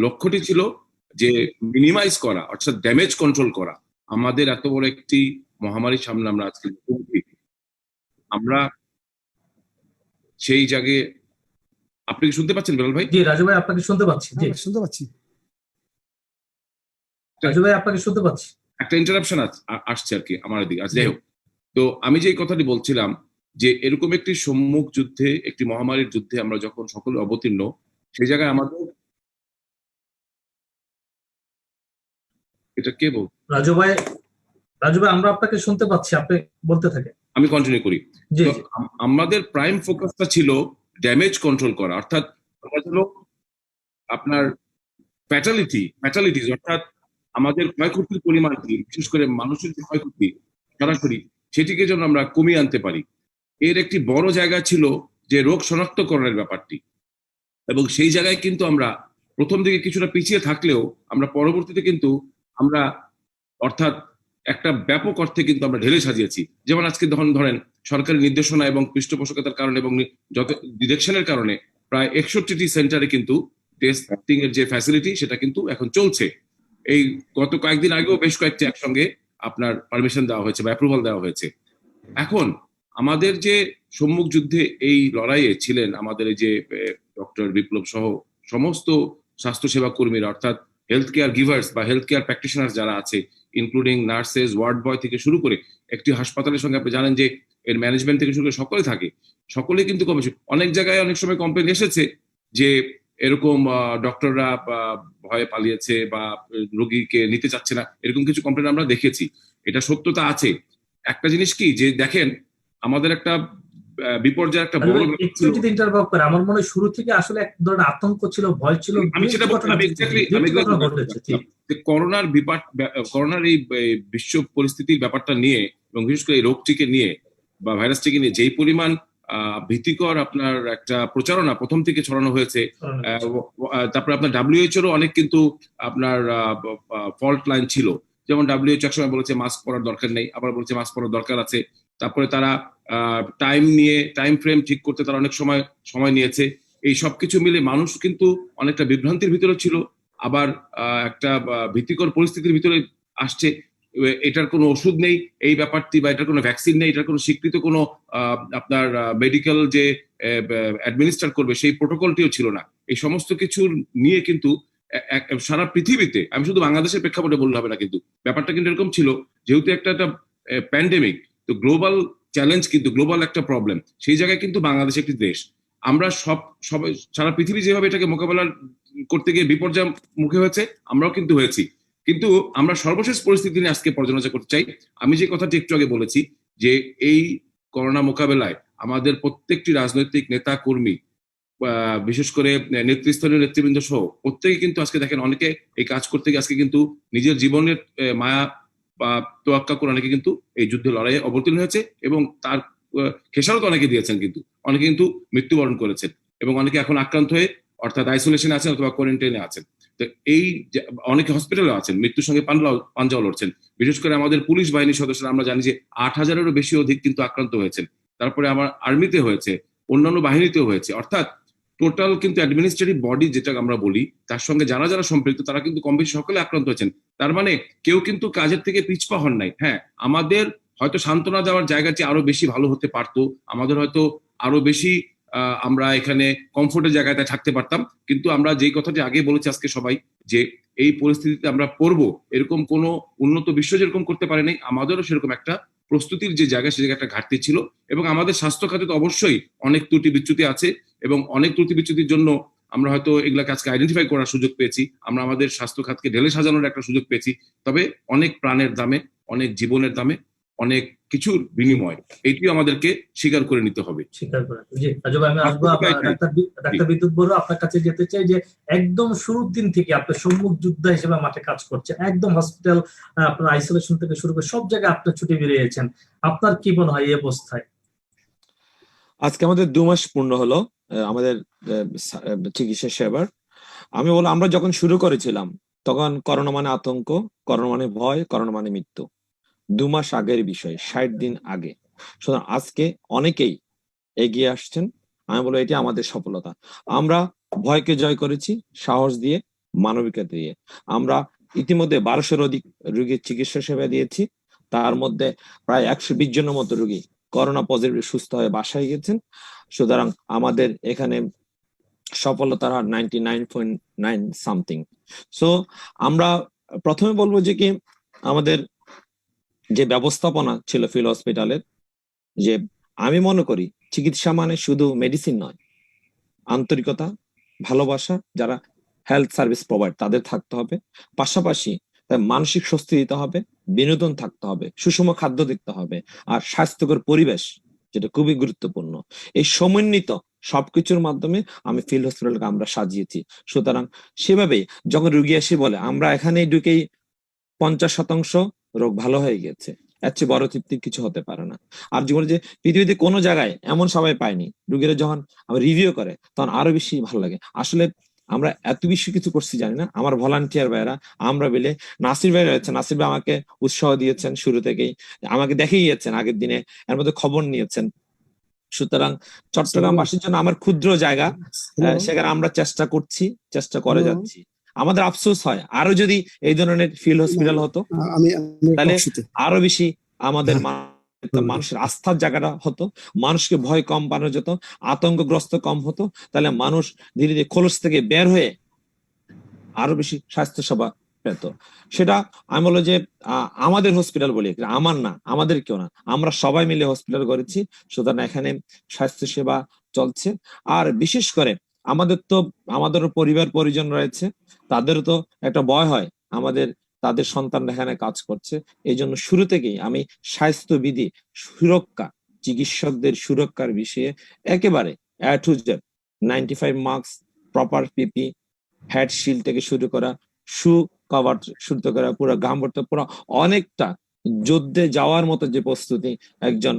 Speaker 4: লক্ষ্যটি ছিল যে মিনিমাইজ করা, অর্থাৎ ড্যামেজ কন্ট্রোল করা, আমাদের এত বড় একটি মহামারীর সামনে আমরা আজকে আমরা সেই জায়গায়। আপনি কি শুনতে পাচ্ছেন বেলাল ভাই?
Speaker 2: জি রাজু ভাই, আপনাকে শুনতে পাচ্ছি। জি
Speaker 3: শুনতে পাচ্ছি
Speaker 2: রাজু ভাই, আপনাকে শুনতে পাচ্ছি।
Speaker 4: একটা ইন্টারাপশন আসছে আর কি আমার দিকে। যাই হোক, তো আমি যে কথাটি বলছিলাম যে এরকম একটি সম্মুখ যুদ্ধে, একটি মহামারীর যুদ্ধে আমরা যখন সকলে অবতীর্ণ, সেই জায়গায় আমাদের এটা কে বল
Speaker 2: রাজু ভাই, আমরা আপনাকে শুনতে পাচ্ছি, আপনি বলতে থাকেন।
Speaker 4: আমি কন্টিনিউ করি।
Speaker 2: জি
Speaker 4: তো আমাদের প্রাইম ফোকাসটা ছিল ড্যামেজ কন্ট্রোল করা, অর্থাৎ আপনার ফ্যাটালিটিস, অর্থাৎ আমাদের ক্ষয়ক্ষতির পরিমাণটি, বিশেষ করে মানুষের যে ক্ষয়ক্ষতি সরাসরি, সেটিকে যেন আমরা কমিয়ে আনতে পারি। এর একটি বড় জায়গা ছিল যে রোগ শনাক্তকরণের ব্যাপারটি, এবং সেই জায়গায় কিন্তু আমরা প্রথম দিকে কিছুটা পিছিয়ে থাকলেও আমরা পরবর্তীতে কিন্তু আমরা অর্থাৎ একটা ব্যাপক অর্থে কিন্তু আমরা ঢেলে সাজিয়েছি। যেমন আজকে ধরেন সরকারি নির্দেশনা এবং পৃষ্ঠপোষকতার কারণে এবং যত ডিরেকশনের কারণে প্রায় 61টি সেন্টারে কিন্তু টেস্টিং এর যে ফ্যাসিলিটি সেটা কিন্তু এখন চলছে। এই গত কয়েকদিন আগেও বেশ কয়েকটি একসঙ্গে আপনার পারমিশন দেওয়া হয়েছে বা অ্যাপ্রুভাল দেওয়া হয়েছে। এখন আমাদের যে সম্মুখ যুদ্ধে এই লড়াইয়ে ছিলেন আমাদের এই যে ডক্টর বিপ্লব সহ সমস্ত স্বাস্থ্যসেবা কর্মীরা, অর্থাৎ হেলথ কেয়ার গিভার্স বা হেলথ কেয়ার প্র্যাকটিশনার যারা আছে, ইনক্লুডিং নার্সেস, ওয়ার্ড বয় থেকে শুরু করে, একটি হাসপাতালের সঙ্গে আপনি জানেন যে এর ম্যানেজমেন্ট থেকে শুরু করে সকলে থাকে, সকলে কিন্তু কমবেশি। অনেক জায়গায় অনেক সময় কমপ্লেন এসেছে যে এরকম ডক্টররা ভয়ে পালিয়েছে বা রোগীকে নিতে চাচ্ছে না, এরকম কিছু কমপ্লেন আমরা দেখেছি। এটা সত্যতা আছে। একটা জিনিস কি যে দেখেন, আমাদের একটা বিপর্যয় একটা বড়,
Speaker 2: একটু যদি ইন্টারভিউ করে, আমার মনে হয় শুরু থেকে আসলে এক ধরনের আতঙ্ক ছিল, ভয় ছিল।
Speaker 4: আমি সেটা করোনার এই বিশ্ব পরিস্থিতির ব্যাপারটা নিয়ে এবং বিশেষ করে এই রোগটিকে নিয়ে বা ভাইরাসটিকে নিয়ে যেই পরিমাণ ভীতিকর আপনার একটা প্রচারণা প্রথম থেকে ছড়ানো হয়েছে, তারপরে আপনার WHO এরও অনেক কিন্তু আপনার ফল্ট লাইন ছিল। যেমন WHO একসময় বলেছে মাস্ক পরার দরকার নেই, আবার বলেছে মাস্ক পরার দরকার আছে। তারপরে তারা টাইম ফ্রেম ঠিক করতে তারা অনেক সময় নিয়েছে। এই সবকিছু মিলে মানুষ কিন্তু অনেকটা বিভ্রান্তির ভিতরে ছিল, আবার একটা ভীতিকর পরিস্থিতির ভিতরে আসছে। এটার কোনো ওষুধ নেই এই ব্যাপারটি, বা এটার কোনো ভ্যাকসিন নেই, এটার কোনো স্বীকৃত কোনো আপনার মেডিকেল যে অ্যাডমিনিস্ট্রেট করবে সেই প্রোটোকলটিও ছিল না। এই সমস্ত কিছু নিয়ে কিন্তু সারা পৃথিবীতে, আমি শুধু বাংলাদেশের প্রেক্ষাপটে বললে হবে না, কিন্তু ব্যাপারটা কিন্তু এরকম ছিল, যেহেতু একটা প্যান্ডেমিক, তো গ্লোবাল চ্যালেঞ্জ, কিন্তু গ্লোবাল একটা প্রবলেম, সেই জায়গায় কিন্তু বাংলাদেশ একটি দেশ। আমরা সবাই সারা পৃথিবী যেভাবে এটাকে মোকাবেলা করতে গিয়ে বিপর্যয় মুখে হয়েছে, আমরাও কিন্তু হয়েছি। কিন্তু আমরা সর্বশেষ পরিস্থিতি নিয়ে আজকে পর্যালোচনা করতে চাই। আমি যে কথাটি একটু আগে বলেছি যে এই করোনা মোকাবেলায় আমাদের প্রত্যেকটি রাজনৈতিক নেতা কর্মী, বিশেষ করে নেতৃস্থানীয় নেতৃবৃন্দ সহ প্রত্যেকে কিন্তু আজকে দেখেন, অনেকে এই কাজ করতে গিয়ে আজকে কিন্তু নিজের জীবনের মায়া বা তোয়াক্কা করে অনেকে কিন্তু এই যুদ্ধে লড়াইয়ে অবতীর্ণ হয়েছে, এবং তার খেসারত অনেকে দিয়েছেন, কিন্তু অনেকে কিন্তু মৃত্যুবরণ করেছেন, এবং অনেকে এখন আক্রান্ত হয়ে অর্থাৎ আইসোলেশনে আছেন অথবা কোয়ারেন্টাইনে আছেন। তো এই অনেকে হসপিটালে আছেন, মৃত্যুর সঙ্গে পাঞ্জাও লড়ছেন। বিশেষ করে আমাদের পুলিশ বাহিনীর সদস্যরা, আমরা জানি যে 8,000-এরও বেশি অধিক কিন্তু আক্রান্ত হয়েছেন। তারপরে আমার আর্মিতে হয়েছে, অন্যান্য বাহিনীতেও হয়েছে। অর্থাৎ টোটাল কিন্তু অ্যাডমিনিস্ট্রেটিভ বডি যেটা আমরা বলি, তার সঙ্গে যারা যারা সম্পৃক্ত তারা কিন্তু কম বেশি সকলে আক্রান্ত হয়েছেন। তার মানে কেউ কিন্তু কাজের থেকে পিছপা হন নাই। হ্যাঁ, আমাদের হয়তো সান্ত্বনা দেওয়ার জায়গাটি আরো বেশি ভালো হতে পারতো, আমাদের হয়তো আরো বেশি আমরা এখানে কমফোর্টের জায়গায় থাকতে পারতাম, কিন্তু আমরা যেই কথাটি আগে বলেছি আজকে সবাই, যে এই পরিস্থিতিতে আমরা পড়বো, এরকম কোনো উন্নত বিশ্ব যেরকম করতে পারেনি, আমাদেরও সেরকম একটা প্রস্তুতির যে জায়গা, সে জায়গায় একটা ঘাটতি ছিল। এবং আমাদের স্বাস্থ্য খাতে তো অবশ্যই অনেক ত্রুটি বিচ্যুতি আছে, এবং অনেক ত্রুটি বিচ্যুতির জন্য আমরা হয়তো এগুলাকে আজকে আইডেন্টিফাই করার সুযোগ পেয়েছি, আমরা আমাদের স্বাস্থ্য খাতকে ঢেলে সাজানোর একটা সুযোগ পেয়েছি। তবে অনেক প্রাণের দামে, অনেক জীবনের দামে, অনেক কিছুর বিনিময়, এইটিও আমাদেরকে স্বীকার করে নিতে হবে।
Speaker 2: স্বীকার করে। জি রাজু ভাই, আমি আসবো ডাক্তার বিদ্যুৎ বড়ুয়া, আপনার কাছে যেতে চাই যে একদম শুরুর দিন থেকে আপনি সম্মুখ যোদ্ধা হিসেবে মাঠে কাজ করছে, একদম হসপিটাল, আপনার আইসোলেশন থেকে শুরু করে সব জায়গায় আপনি ছুটে বেরিয়েছেন, আপনার কি মনে হয় এই অবস্থায়?
Speaker 5: আজকে আমাদের 2 মাস পূর্ণ হলো আমাদের চিকিৎসা সেবার। আমি বলবো, আমরা যখন শুরু করেছিলাম তখন করোনা মানে আতঙ্ক, করোনা মানে ভয়, করোনা মানে মৃত্যু। 2 মাস আগের বিষয়, 60 দিন আগে। সুতরাং আজকে অনেকেই এগিয়ে আসছেন, আমি বলবো এটি আমাদের সফলতা। আমরা ভয়কে জয় করেছি সাহস দিয়ে, মানবিকতা দিয়ে। আমরা ইতিমধ্যে 1200-এর অধিক রোগীর চিকিৎসা সেবা দিয়েছি, তার মধ্যে প্রায় 120 জনের মতো রোগী করোনা পজিটিভ সুস্থ হয়ে বাসায় গেছেন। সুতরাং আমাদের এখানে সফলতার হার 99.9 সামথিং। সো আমরা প্রথমে বলবো যে কি, আমাদের যে ব্যবস্থাপনা ছিল ফিল হসপিটালের, যে আমি মনে করি চিকিৎসা মানে শুধু মেডিসিন নয়, আন্তরিকতা, ভালোবাসা, যারা হেলথ সার্ভিস প্রোভাইড তাদের থাকতে হবে, পাশাপাশি মানসিক স্বস্তি দিতে হবে, বিনোদন থাকতে হবে, সুষম খাদ্য দেখতে হবে, আর স্বাস্থ্যকর পরিবেশ, যেটা খুবই গুরুত্বপূর্ণ। এই সমন্বিত সবকিছুর মাধ্যমে আমি ফিল্ড হসপিটালকে আমরা সাজিয়েছি। সুতরাং সেভাবেই যখন রুগী এসে বলে আমরা এখানে ঢুকেই 50% রোগ ভালো হয়ে গেছে, এর চেয়ে বড় তৃপ্তির কিছু হতে পারে না। আর জীবনে যে পৃথিবীতে কোনো জায়গায় এমন সবাই পায়নি, রোগীরা যখন রিভিউ করে তখন আরো বেশি ভালো লাগে। আসলে আমরা এত বেশি কিছু করছি জানি না, আমার ভলান্টিয়ার ভাইরা আমরা মিলে, নাসির ভাই রয়েছে, নাসির ভাই আমাকে উৎসাহ দিয়েছেন শুরু থেকেই, আমাকে দেখে গিয়েছেন আগের দিনে, এর মধ্যে খবর নিয়েছেন। সুতরাং চট্টগ্রামবাসীর জন্য আমার ক্ষুদ্র জায়গা, সেখানে আমরা চেষ্টা করছি, চেষ্টা করে যাচ্ছি। আমাদের আফসোস হয় আরো যদি এই ধরনের ফিল্ড হসপিটাল হতো, তাহলে আরো বেশি আমাদের মানুষের আস্থার জায়গাটা হতো, মানুষকে ভয় কম বানানো যেত, আতঙ্কগ্রস্ত কম হতো, তাহলে মানুষ ধীরে ধীরে খোলস থেকে বের হয়ে আরো বেশি স্বাস্থ্য সেবা পেত। সেটা আমি বলবো যে আমাদের হসপিটাল বলি, আমার না, আমাদের কেউ না, আমরা সবাই মিলে হসপিটাল করেছি। সুতরাং এখানে স্বাস্থ্য সেবা চলছে। আর বিশেষ করে আমাদেরও পরিবার পরিজন রয়েছে, তাদেরও তো একটা ভয় হয়, তাদের সন্তানরা এখানে কাজ করছে। এই জন্য শুরু থেকেই আমি স্বাস্থ্যবিধি, সুরক্ষা, চিকিৎসকদের সুরক্ষার বিষয়ে একেবারে A to Z 95 marks, proper পিপি, হেড শিল্ড থেকে শুরু করা, শু কভার শুরু করা, পুরো গামবরটা পুরো অনেকটা যুদ্ধে যাওয়ার মতো যে প্রস্তুতি একজন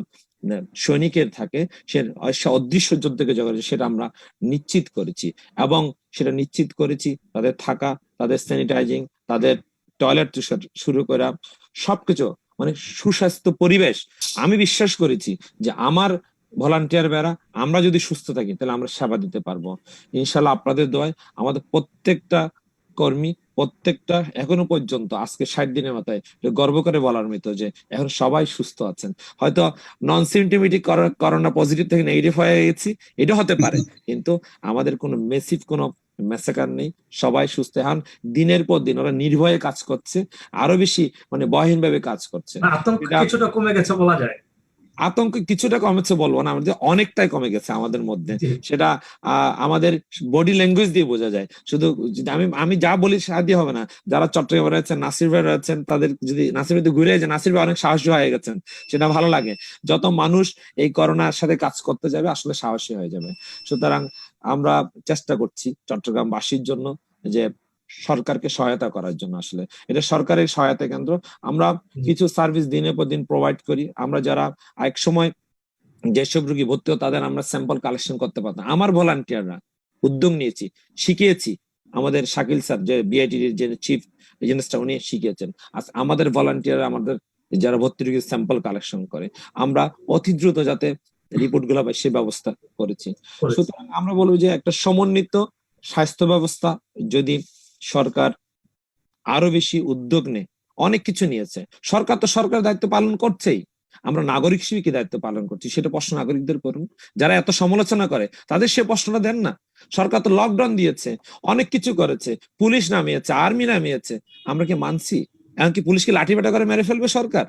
Speaker 5: সৈনিকের থাকে, সে অদৃশ্য যুদ্ধকে জগতে, সেটা আমরা নিশ্চিত করেছি। এবং সেটা নিশ্চিত করেছি তাদের থাকা, তাদের স্যানিটাইজিং, তাদের টয়লেট শুরু করা, সবকিছু মানে সুস্বাস্থ্য পরিবেশ। আমি বিশ্বাস করেছি যে আমার ভলান্টিয়ার বেড়া, আমরা যদি সুস্থ থাকি তাহলে আমরা সেবা দিতে পারবো। ইনশাল্লাহ আপনাদের দোয়ায় আমাদের প্রত্যেকটা কর্মী, প্রত্যেকটা এখনো পর্যন্ত আজকে 60 দিনের মাথায় এটা গর্ব করে বলার মতো যে এখন সবাই সুস্থ আছেন। হয়তো নন সিমটমেটিক করোনা পজিটিভ থেকে নেগেটিভ হয়ে গেছি, এটা হতে পারে, কিন্তু আমাদের কোনো মেসিভ কোনো ম্যাসাকার নেই, সবাই সুস্থ। এখন দিনের পর দিন ওরা নির্ভয়ে কাজ করছে, আরো বেশি মানে ভয়হীন ভাবে কাজ করছে।
Speaker 2: আতঙ্ক
Speaker 5: এটা
Speaker 2: কিছুটা কমে গেছে বলা যায়।
Speaker 5: আতঙ্ক কিছুটা কমেছে বলবো না, আমাদের অনেকটাই কমে গেছে আমাদের মধ্যে।
Speaker 2: জি।
Speaker 5: সেটা আমাদের বডি ল্যাঙ্গুয়েজ দিয়ে বোঝা যায়। শুধু আমি যা বলি সাহায্য হবে না, যারা চট্টগ্রামে রয়েছেন, নাসির ভাই রয়েছেন, তাদের যদি নাসির ভাই ঘুরে যায়, নাসির ভাই অনেক সাহসী হয়ে গেছেন, সেটা ভালো লাগে। যত মানুষ এই করোনার সাথে কাজ করতে যাবে আসলে সাহসী হয়ে যাবে। সুতরাং আমরা চেষ্টা করছি চট্টগ্রামবাসীর জন্য যে সরকারকে সহায়তা করার জন্য। আসলে এটা সরকারের সহায়তা কেন্দ্র, আমরা কিছু সার্ভিস দিনের পর দিন প্রোভাইড করি। আমরা যারা এক সময় যেসব রোগী ভর্তি হতো তাদের আমরা স্যাম্পল কালেকশন করতে পারতাম, আমার ভলান্টিয়াররা উদ্যোগ নিয়েছি, শিখিয়েছি। আমাদের শাকিল স্যার যে বিআইটির যে চিফ রেজিস্ট্রার উনি শিখিয়েছেন। আমাদের ভলান্টিয়ার আমাদের যারা ভর্তি রোগীর স্যাম্পল কালেকশন করে, আমরা অতি দ্রুত যাতে রিপোর্ট গুলো পাই সে ব্যবস্থা করেছি। সুতরাং আমরা বলবো যে একটা সমন্বিত স্বাস্থ্য ব্যবস্থা যদি সরকার আরো বেশি উদ্যোগ নেয়, অনেক কিছু নিয়েছে সরকার, তো সরকার দায়িত্ব পালন করছেই, আমরা নাগরিক হিসেবে কি দায়িত্ব পালন করছি সেটা প্রশ্ন নাগরিকদের করুন। যারা এত সমালোচনা করে তাদের সে প্রশ্নটা দেন না। সরকার তো লকডাউন দিয়েছে, অনেক কিছু করেছে, পুলিশ নামিয়েছে, আর্মি নামিয়েছে, আমরা কি মানছি? এমনকি পুলিশকে লাঠি পেটা করে মেরে ফেলবে সরকার?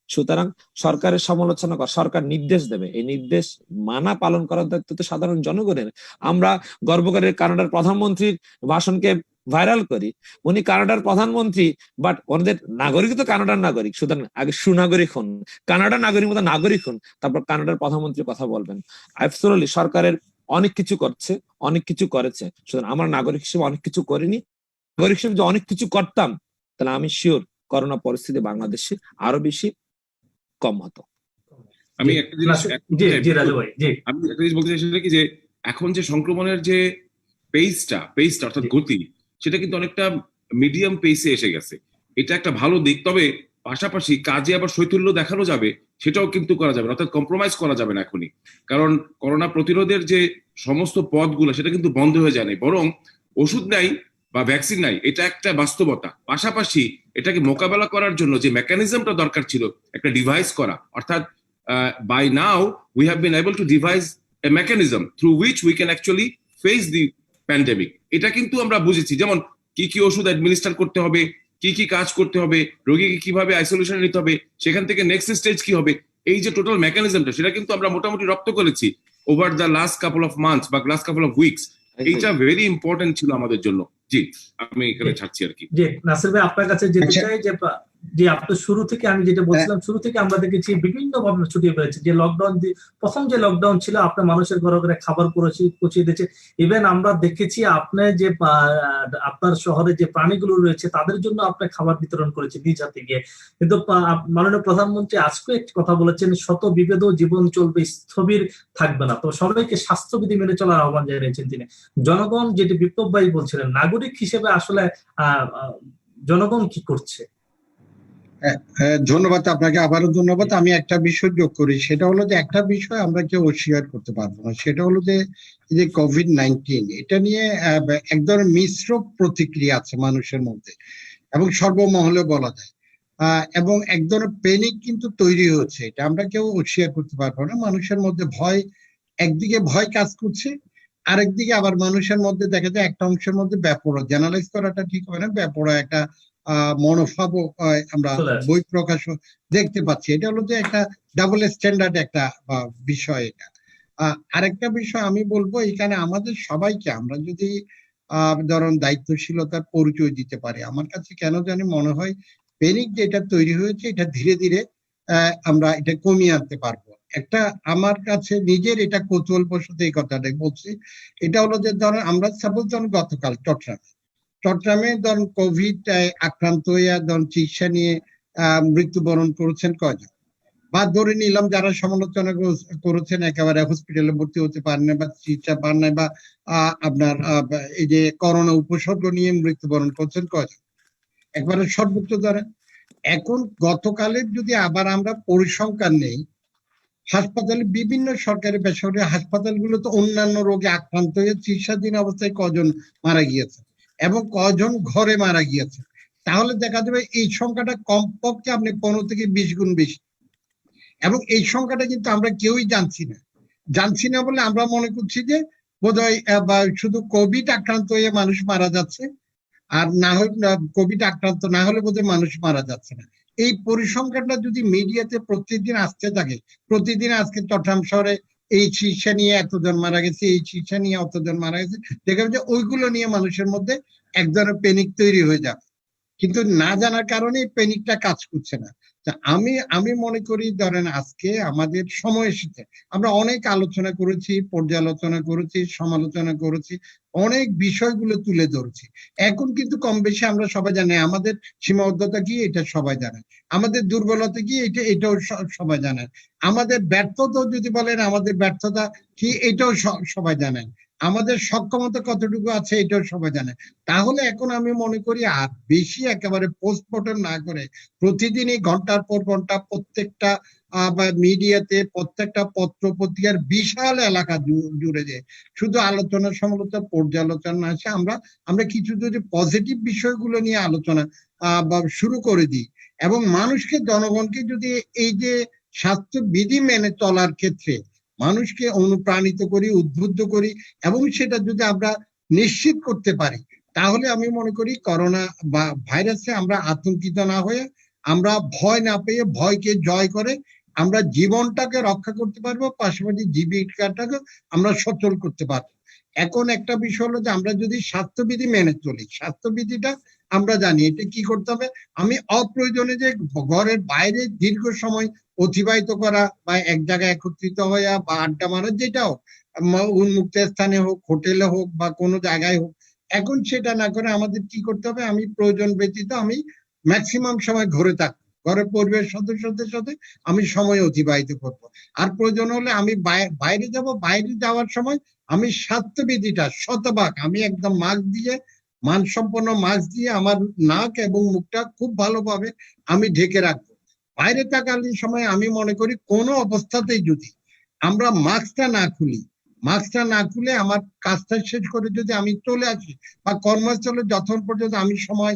Speaker 5: সুতরাং সরকারের সমালোচনা কর, সরকার নির্দেশ দেবে, এই নির্দেশ মানা পালন করার দায়িত্ব তো সাধারণ জনগণের। আমরা গর্ব করে কানাডার প্রধানমন্ত্রীর ভাষণকে ভাইরাল করি, উনি কানাডার প্রধানমন্ত্রী, বাট ওনাদের নাগরিক তো কানাডার নাগরিক। সুতরাং আগে সুনাগরিক হন, কানাডার নাগরিক মতো নাগরিক হন, তারপর কানাডার প্রধানমন্ত্রীর কথা বলবেন। অ্যাবসলিউটলি সরকারের অনেক কিছু করছে, অনেক কিছু করেছে। সুতরাং আমরা নাগরিক হিসেবে অনেক কিছু করিনি, নাগরিক হিসেবে যদি অনেক কিছু করতাম তাহলে আমি শিওর করোনা পরিস্থিতি বাংলাদেশে আরো বেশি কম হতো।
Speaker 4: আমি একটা জিনিস
Speaker 2: আমি
Speaker 4: একটা জিনিস বলতে চাই, সেটা কি যে এখন যে সংক্রমণের যে পেসটা অর্থাৎ গতি, সেটা কিন্তু অনেকটা মিডিয়াম পেসে এসে গেছে। এটা একটা ভালো দিক। তবে পাশাপাশি কাজে আবার শৈথল্য দেখানো যাবে, সেটাও কিন্তু করা যাবে না, অর্থাৎ কম্প্রোমাইজ করা যাবে না এখনই। কারণ করোনা প্রতিরোধের যে সমস্ত পথগুলো সেটা কিন্তু বন্ধ হয়ে যায় নাই, বরং ওষুধ নাই বা ভ্যাকসিন নাই, এটা একটা বাস্তবতা। পাশাপাশি এটাকে মোকাবেলা করার জন্য যে মেকানিজমটা দরকার ছিল, একটা ডিভাইস করা, অর্থাৎ by now we have been able to devise a mechanism through which we can actually face the pandemic. এটা কিন্তু আমরা বুঝেছি, যেমন কি কি ওষুধ অ্যাডমিনিস্টার করতে হবে, কি কি কাজ করতে হবে, রোগীকে কিভাবে আইসোলেশনে নিতে হবে, সেখান থেকে নেক্সট স্টেজ কি হবে, এই যে টোটাল মেকানিজমটা সেটা কিন্তু আমরা মোটামুটি রপ্ত করেছি over the last couple of months বা লাস্ট কাপল অফ উইকস। এইটা ভেরি ইম্পর্টেন্ট ছিল আমাদের জন্য। জি, আমি এখানে ছাড়ছি আর কি।
Speaker 2: জি নাসির ভাই, আপনার কাছে যেতে চাই যে আপনার শুরু থেকে আমি যেটা বলছিলাম, শুরু থেকে আমরা দেখেছি বিভিন্ন ভাবে ছুটি হয়েছে। যে লকডাউন, প্রথম যে লকডাউন ছিল আপনার মানুষের ঘরে ঘরে খাবার পৌঁছে দিয়েছে। ইভেন আমরা দেখেছি আপনি যে আপনার শহরে যে প্রাণীগুলো রয়েছে তাদের জন্য আপনি খাবার বিতরণ করেছে নিজ হাতে গিয়ে। কিন্তু মাননীয় প্রধানমন্ত্রী আজকে একটি কথা বলেছেন, শত বিভেদ জীবন চলবে, স্থবির থাকবে না। তো সবাইকে স্বাস্থ্যবিধি মেনে চলার আহ্বান জানিয়েছেন তিনি। জনগণ, যেটি বিপ্লব ভাই বলছিলেন, নাগরিক হিসেবে আসলে জনগণ কি করছে?
Speaker 1: ধন্যবাদ আপনাকে, আবারও ধন্যবাদ। আমি একটা বিষয় যোগ করি, সেটা হলো যে একটা বিষয় আমরা কেউ অস্বীকার করতে পারবো না, সেটা হলো যে কোভিড-19 এটা নিয়ে এক ধরনের মিশ্র প্রতিক্রিয়া আছে মানুষের মধ্যে এবং সর্বমহলে বলা যায়, এবং এক ধরনের প্যানিক কিন্তু তৈরি হচ্ছে, এটা আমরা কেউ অস্বীকার করতে পারবো না। মানুষের মধ্যে ভয়, একদিকে ভয় কাজ করছে, আরেকদিকে আবার মানুষের মধ্যে দেখা যায় একটা অংশের মধ্যে ব্যাপরোয়া, জেনারেলাইজ করাটা ঠিক হয় না, ব্যাপরোয়া একটা মনোভাব আমরা বই প্রকাশ দেখতে পাচ্ছি। এটা হলো যে একটা ডাবল স্ট্যান্ডার্ড একটা বিষয়। এটা আরেকটা বিষয় আমি বলবো, এখানে আমাদের সবাইকে আমরা যদি ধরুন দায়িত্বশীলতার পরিচয় দিতে পারি, আমার কাছে কেন জানি মনে হয় প্যানিক যেটা তৈরি হয়েছে এটা ধীরে ধীরে আমরা এটা কমিয়ে আনতে পারবো। একটা আমার কাছে নিজের এটা কৌতূহল বশত এই কথাটাই বলছি, এটা হলো যে ধরুন আমরা সাপোজ ধরুন গতকাল চট্টগ্রামে ধরুন কোভিড আক্রান্ত হয়ে ধরুন চিকিৎসা নিয়ে মৃত্যুবরণ করেছেন কয়জন, বা ধরে নিলাম যারা সমালোচনা করেছেন একেবারে হসপিটালে ভর্তি হতে পারেন না বা চিকিৎসা পান নাই বা আপনার এই যে করোনা উপসর্গ নিয়ে মৃত্যুবরণ করছেন কয়জন, একবারে সর্বোচ্চ ধরেন। এখন গতকালের যদি আবার আমরা পরিসংখ্যান নেই, হাসপাতালে বিভিন্ন সরকারি বেসরকারি হাসপাতালগুলো তো অন্যান্য রোগে আক্রান্ত হয়ে চিকিৎসাধীন অবস্থায় কজন মারা গিয়েছে, এবং কজন ঘরে মারা গিয়েছে, তাহলে দেখা যাবে এই সংখ্যাটা কমপক্ষে আপনি 15 থেকে 20 গুণ বেশি। এবং এই সংখ্যাটা কিন্তু আমরা কেউই জানছি না বলে আমরা মনে করছি যে বোধহয় বা শুধু কোভিড আক্রান্ত হয়ে মানুষ মারা যাচ্ছে, আর না হলে কোভিড আক্রান্ত না হলে বোধহয় মানুষ মারা যাচ্ছে না। এই পরিসংখ্যানটা যদি মিডিয়াতে প্রতিদিন আসতে থাকে, প্রতিদিন আজকে চট্টগ্রাম শহরে এই চিকিৎসা নিয়ে এতজন মারা গেছে, এই চিকিৎসা নিয়ে অতজন মারা গেছে, দেখা যাবে যে ওইগুলো নিয়ে মানুষের মধ্যে এক ধরনের প্যানিক তৈরি হয়ে যাবে। কিন্তু না জানার কারণে প্যানিকটা কাজ করছে না। তা আমি মনে করি ধরেন আজকে আমাদের সময় এসেছে, আমরা অনেক আলোচনা করেছি, পর্যালোচনা করেছি, সমালোচনা করেছি, অনেক বিষয়গুলো তুলে ধরেছি। এখন কিন্তু কম বেশি আমরা সবাই জানি আমাদের সীমাবদ্ধতা কি, এটা সবাই জানে, আমাদের দুর্বলতা কি, এটাও সবাই জানেন, আমাদের ব্যর্থতা যদি বলেন আমাদের ব্যর্থতা কি, এটাও সবাই জানেন, আমাদের সক্ষমতা কতটুকু আছে এটাও সবাই জানে। তাহলে এখন আমি মনে করি আর বেশি একেবারে পোস্টমর্টম না করে প্রতিদিনই ঘন্টার পর ঘন্টা প্রত্যেকটা মিডিয়াতে, প্রত্যেকটা পত্র পত্রিকার বিশাল এলাকা জুড়ে যে শুধু আলোচনা সমালোচনা পর্যালোচনা আছে, আমরা কিছু যদি পজিটিভ বিষয়গুলো নিয়ে আলোচনা বা শুরু করে দিই এবং মানুষকে, জনগণকে যদি এই যে স্বাস্থ্যবিধি মেনে চলার ক্ষেত্রে মানুষকে অনুপ্রাণিত করি, উদ্বুদ্ধ করি এবং সেটা যদি আমরা নিশ্চিত করতে পারি, তাহলে আমি মনে করি করোনা বা ভাইরাসে আমরা আতঙ্কিত না হয়ে, আমরা ভয় না পেয়ে, ভয়কে জয় করে আমরা জীবনটাকে রক্ষা করতে পারবো, পাশাপাশি জীবিকাটাকে আমরা সচল করতে পারবো। এখন একটা বিষয় হলো যে আমরা যদি স্বাস্থ্যবিধি মেনে চলি, স্বাস্থ্যবিধিটা আমরা জানি এটা কি করতে হবে। আমি অপ্রয়োজনে যে ঘরের বাইরে দীর্ঘ সময় অতিবাহিত করা বা এক জায়গায় একত্রিত হইয়া বা আড্ডা মারা, যেটাও উন্মুক্ত স্থানে হোক, হোটেলে হোক বা কোনো জায়গায় হোক, এখন সেটা না করে আমাদের কি করতে হবে, আমি প্রয়োজন ব্যতীত আমি ম্যাক্সিমাম সময় ঘরে থাকবো, ঘরের পরিবেশ সদস্যদের সাথে আমি সময় অতিবাহিত করব। আর প্রয়োজন হলে আমি বাইরে যাব, বাইরে যাওয়ার সময় আমি স্বাস্থ্যবিধিটা শতভাগ আমি একদম মাস্ক দিয়ে, মানসম্পন্ন মাস্ক দিয়ে আমার নাক এবং মুখটা খুব ভালোভাবে আমি ঢেকে রাখবো। বাইরে থাকাকালীন সময় আমি মনে করি কোনো অবস্থাতেই যদি আমরা মাস্কটা না খুলে আমার কাজটা শেষ করে যদি আমি চলে আসি বা কর্মস্থলে যতক্ষণ পর্যন্ত আমি সময়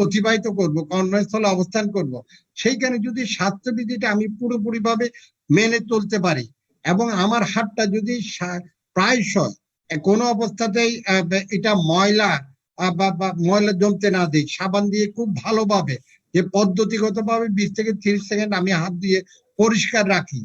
Speaker 1: অতিবাহিত করব, কর্মস্থলে অবস্থান করব, সেইখানে যদি স্বাস্থ্যবিধিটা আমি পুরোপুরি ভাবে মেনে চলতে পারি এবং আমার হাতটা যদি প্রায়শই কোনো অবস্থাতেই এটা ময়লা ময়লা জমতে না দিই, সাবান দিয়ে খুব ভালোভাবে যে পদ্ধতিগত ভাবে 20 থেকে 30 সেকেন্ড আমি হাত দিয়ে পরিষ্কার রাখি,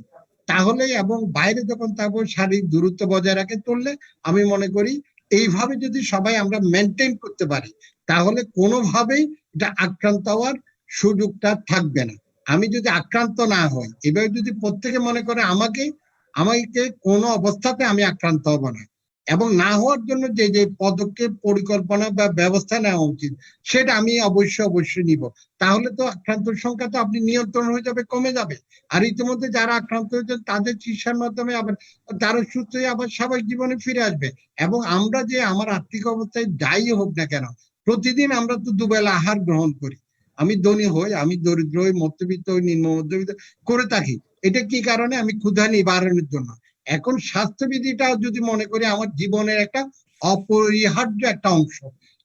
Speaker 1: তাহলে এবং বাইরে যখন থাকবো শারীরিক দূরত্ব বজায় রাখে চললে আমি মনে করি এইভাবে যদি সবাই আমরা মেনটেন করতে পারি, তাহলে কোনোভাবেই এটা আক্রান্ত হওয়ার সুযোগটা থাকবে না। আমি যদি আক্রান্ত না হই, এভাবে যদি প্রত্যেকে মনে করে আমাকে কোনো অবস্থাতে আমি আক্রান্ত হব না এবং না হওয়ার জন্য যে যে পদক্ষেপ, পরিকল্পনা বা ব্যবস্থা নেওয়া উচিত সেটা আমি অবশ্যই নিব, তাহলে তো আক্রান্তর সংখ্যা তো আপনি নিয়ন্ত্রণ হয়ে যাবে, কমে যাবে। আর ইতিমধ্যে যারা আক্রান্ত হয়েছেন তাদের চিকিৎসার মাধ্যমে আবার তারা সুস্থ হয়ে আবার স্বাভাবিক জীবনে ফিরে আসবে। এবং আমরা যে আমার আর্থিক অবস্থায় যাই হোক না কেন, প্রতিদিন আমরা তো দুবেলা আহার গ্রহণ করি, আমি ধনী হই, আমি দরিদ্র হই, মধ্যবিত্ত হই, নিম্ন মধ্যবিত্ত করে থাকি, এটা কি কারণে, আমি ক্ষুধা নিবারণের জন্য। এখন স্বাস্থ্যবিধিটাও যদি মনে করি আমার জীবনের একটা অপরিহার্য একটা অংশ,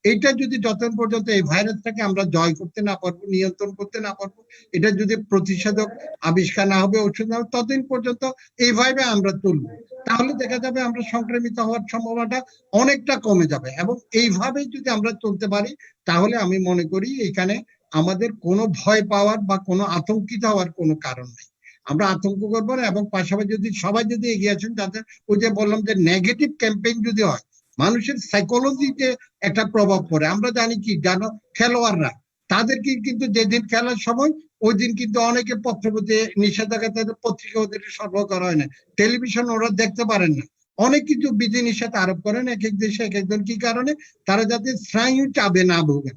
Speaker 1: এটা যদি যতক্ষণ পর্যন্ত এই ভাইরাসটাকে আমরা জয় করতে না পারবো, নিয়ন্ত্রণ করতে না পারবো, এটা যদি প্রতিষেধক আবিষ্কার না হবে, ওষুধ না হবে, ততদিন পর্যন্ত এইভাবে আমরা চলবো, তাহলে দেখা যাবে আমরা সংক্রমিত হওয়ার সম্ভাবনাটা অনেকটা কমে যাবে। এবং এইভাবে যদি আমরা চলতে পারি, তাহলে আমি মনে করি এখানে আমাদের কোনো ভয় পাওয়ার বা কোনো আতঙ্কিত হওয়ার কোনো কারণ নেই, আমরা আতঙ্ক করবো না। এবং পাশাপাশি যদি সবাই যদি এগিয়ে আসেন, যাতে ওই যে বললাম যে নেগেটিভ ক্যাম্পেইন যদি হয়, মানুষের সাইকোলজিতে একটা প্রভাব পড়ে। আমরা জানি কি জানো, খেলোয়াড়রা তাদেরকে কিন্তু যেদিন খেলার সময় ওই দিন কিন্তু অনেকে পত্রপত্রে নিষেধাজ্ঞা, তাদের পত্রিকা ওদের সরবরাহ করা হয় না, টেলিভিশন ওরা দেখতে পারেন না, অনেক কিছু বিধি নিষেধ আরোপ করেন এক এক দেশে এক একজন, কি কারণে, তারা যাতে স্নায়ু চাপে না ভোগেন,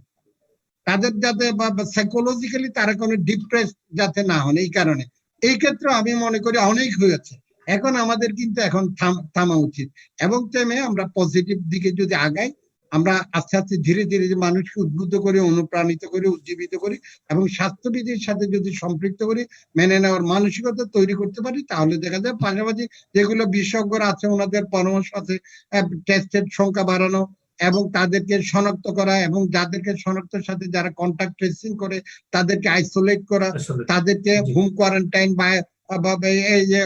Speaker 1: তাদের যাতে বা সাইকোলজিক্যালি তারা কোনো ডিপ্রেস যাতে না হন, এই কারণে। এই ক্ষেত্রে আমি মনে করি অনেক হয়েছে, এখন আমাদের কিন্তু এখন থামা উচিত এবং থেমে আমরা পজিটিভ দিকে যদি আগাই, আমরা আস্তে আস্তে ধীরে ধীরে যে মানুষকে উদ্বুদ্ধ করে, অনুপ্রাণিত করে, উজ্জীবিত করি এবং স্বাস্থ্যবিধির সাথে যদি সম্পৃক্ত করি, মেনে নেওয়ার মানসিকতা তৈরি করতে পারি, তাহলে দেখা যায় পাশাপাশি যেগুলো বিশেষজ্ঞরা আছে ওনাদের পরামর্শ আছে, টেস্টের সংখ্যা বাড়ানো, এবং তাদেরকে শনাক্ত করা, এবং যাদেরকে শনাক্তের সাথে যারা কন্টাক্ট ট্রেসিং করে তাদেরকে আইসোলেট করা,
Speaker 2: আসলে
Speaker 1: তাদেরকে
Speaker 2: জি
Speaker 1: হোম কোয়ারেন্টাইন বা এই যে